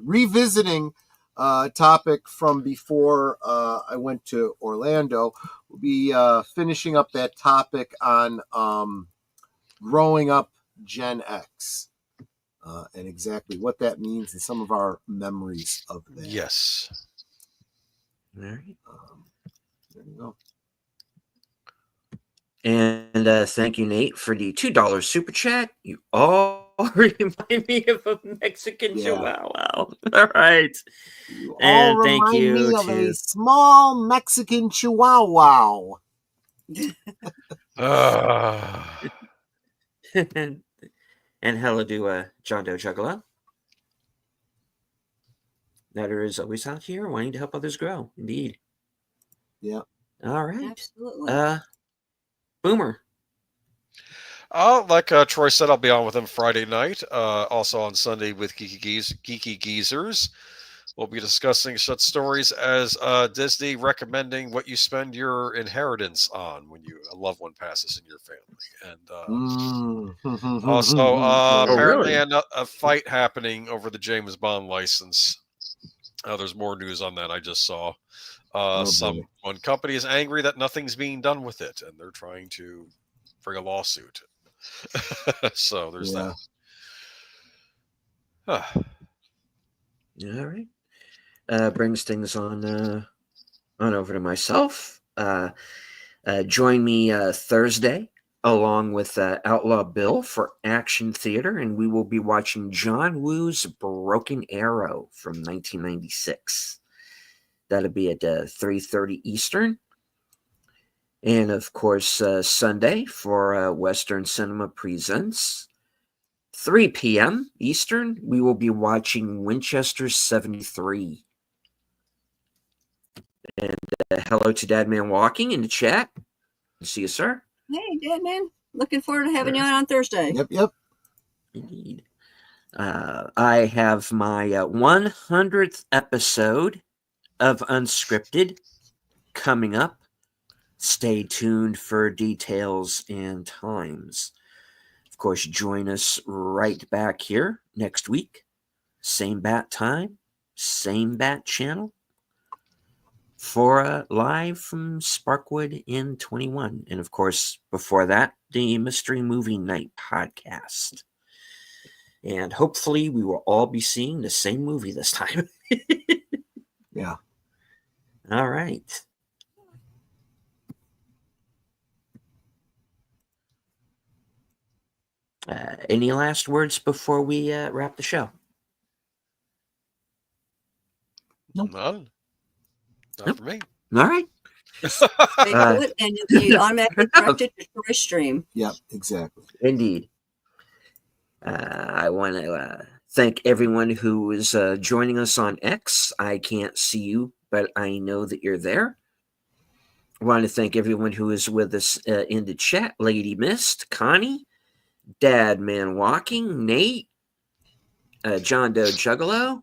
revisiting a topic from before I went to Orlando. We'll be finishing up that topic on growing up Gen X and exactly what that means and some of our memories of that. Yes. All right. There you go. And thank you, Nate, for the $2 super chat. You all remind me of a Mexican chihuahua. All right. You And all thank remind you me of to a small Mexican chihuahua. and hello to John Doe Juggalo. Netter is always out here wanting to help others grow. Indeed. Yeah. All right. Absolutely. Boomer. Like Troy said, I'll be on with him Friday night. Also on Sunday with Geeky Geezers. We'll be discussing such stories as Disney recommending what you spend your inheritance on when a loved one passes in your family. And also, apparently really? a fight happening over the James Bond license. There's more news on that I just saw. One company is angry that nothing's being done with it, and they're trying to bring a lawsuit. So there's that. All right. Brings things on over to myself. Join me Thursday along with Outlaw Bill for Action Theater, and we will be watching John Woo's Broken Arrow from 1996. That'll be at 3:30 Eastern. And of course, Sunday for Western Cinema Presents, 3 p.m. Eastern, we will be watching Winchester 73. And hello to Dadman Walking in the chat. See you, sir. Hey, Dad, man. Looking forward to having you on Thursday. Yep. Indeed. I have my 100th episode of Unscripted coming up. Stay tuned for details and times. Of course, join us right back here next week. Same bat time, same bat channel for live from Sparkwood in 21. And of course, before that, the Mystery Movie Night podcast. And hopefully we will all be seeing the same movie this time. Yeah. All right. Any last words before we wrap the show? Nope. None. Not Nope. for me. All right. They do it, and you'll be automatically directed to Troy's stream. Yep, exactly. Indeed. I want to thank everyone who is joining us on X. I can't see you, but I know that you're there. I want to thank everyone who is with us in the chat. Lady Mist, Connie, Dad Man Walking, Nate, John Doe Juggalo.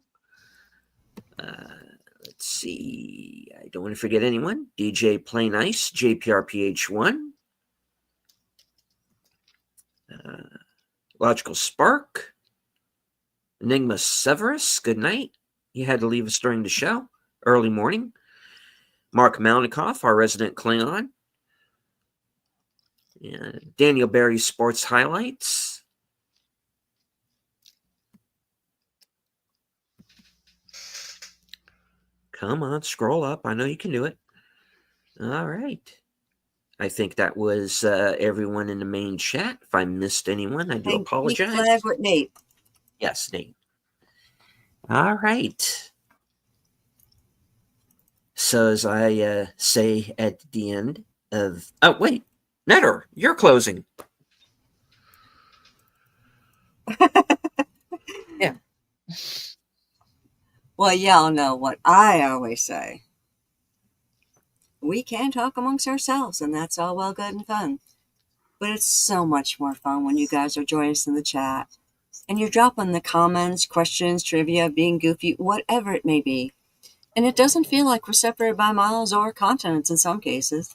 Let's see. I don't want to forget anyone. DJ Plain Ice, JPRPH1. Logical Spark. Enigma Severus, good night. You had to leave us during the show. Early morning. Mark Malnikoff, our resident Klingon. Daniel Berry Sports Highlights. Come on, scroll up. I know you can do it. All right. I think that was everyone in the main chat. If I missed anyone, I do apologize. Flag with Nate. Yes, Nate. All right. So as I say at the end of... Oh, wait. Netter, you're closing. Yeah. Well, y'all know what I always say. We can talk amongst ourselves, and that's all well, good, and fun. But it's so much more fun when you guys are joining us in the chat. And you're dropping the comments, questions, trivia, being goofy, whatever it may be. And it doesn't feel like we're separated by miles or continents in some cases.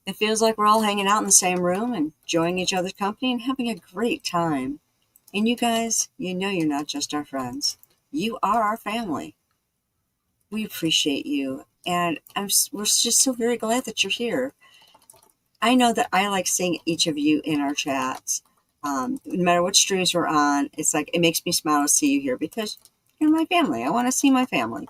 It feels like we're all hanging out in the same room, enjoying each other's company, and having a great time. And you guys, you know you're not just our friends. You are our family. We appreciate you. And we're just so very glad that you're here. I know that I like seeing each of you in our chats. No matter what streams we're on, it's like it makes me smile to see you here because you're my family. I want to see my family.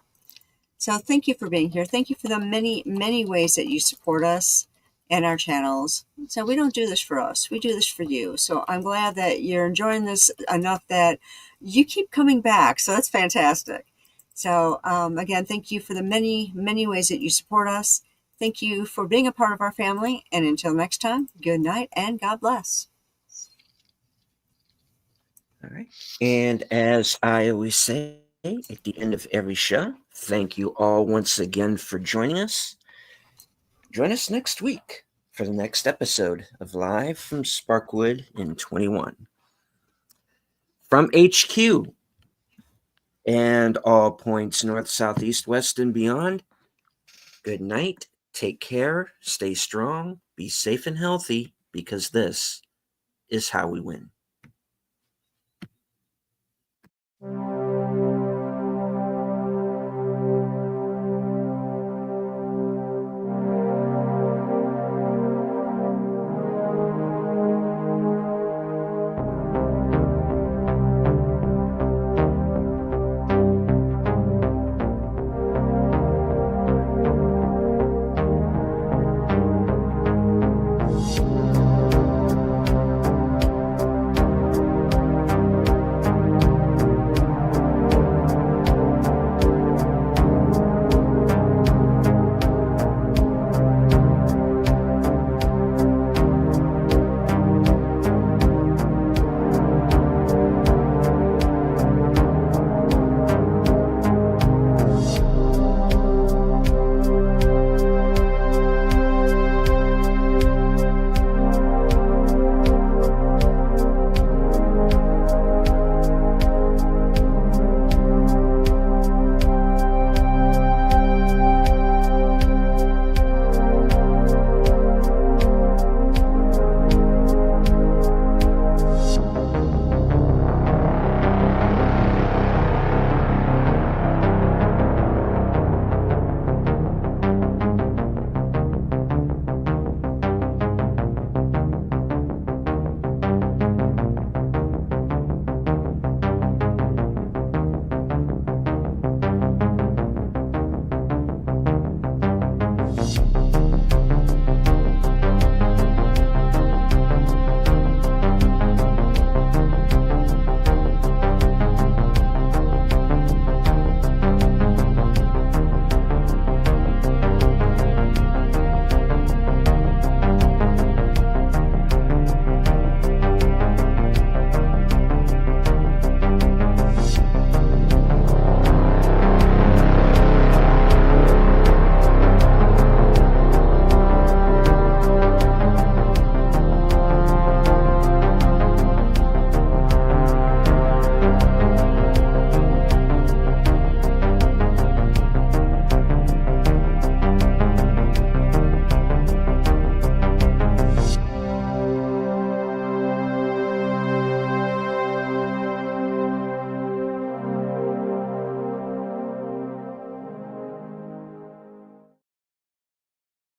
So thank you for being here. Thank you for the many, many ways that you support us and our channels. So we don't do this for us. We do this for you. So I'm glad that you're enjoying this enough that you keep coming back. So that's fantastic. So again, thank you for the many, many ways that you support us. Thank you for being a part of our family. And until next time, good night and God bless. All right. And as I always say at the end of every show, thank you all once again for joining us. Join us next week for the next episode of Live from Sparkwood in 21. From HQ and all points north, south, east, west, and beyond, good night. Take care. Stay strong. Be safe and healthy because this is how we win.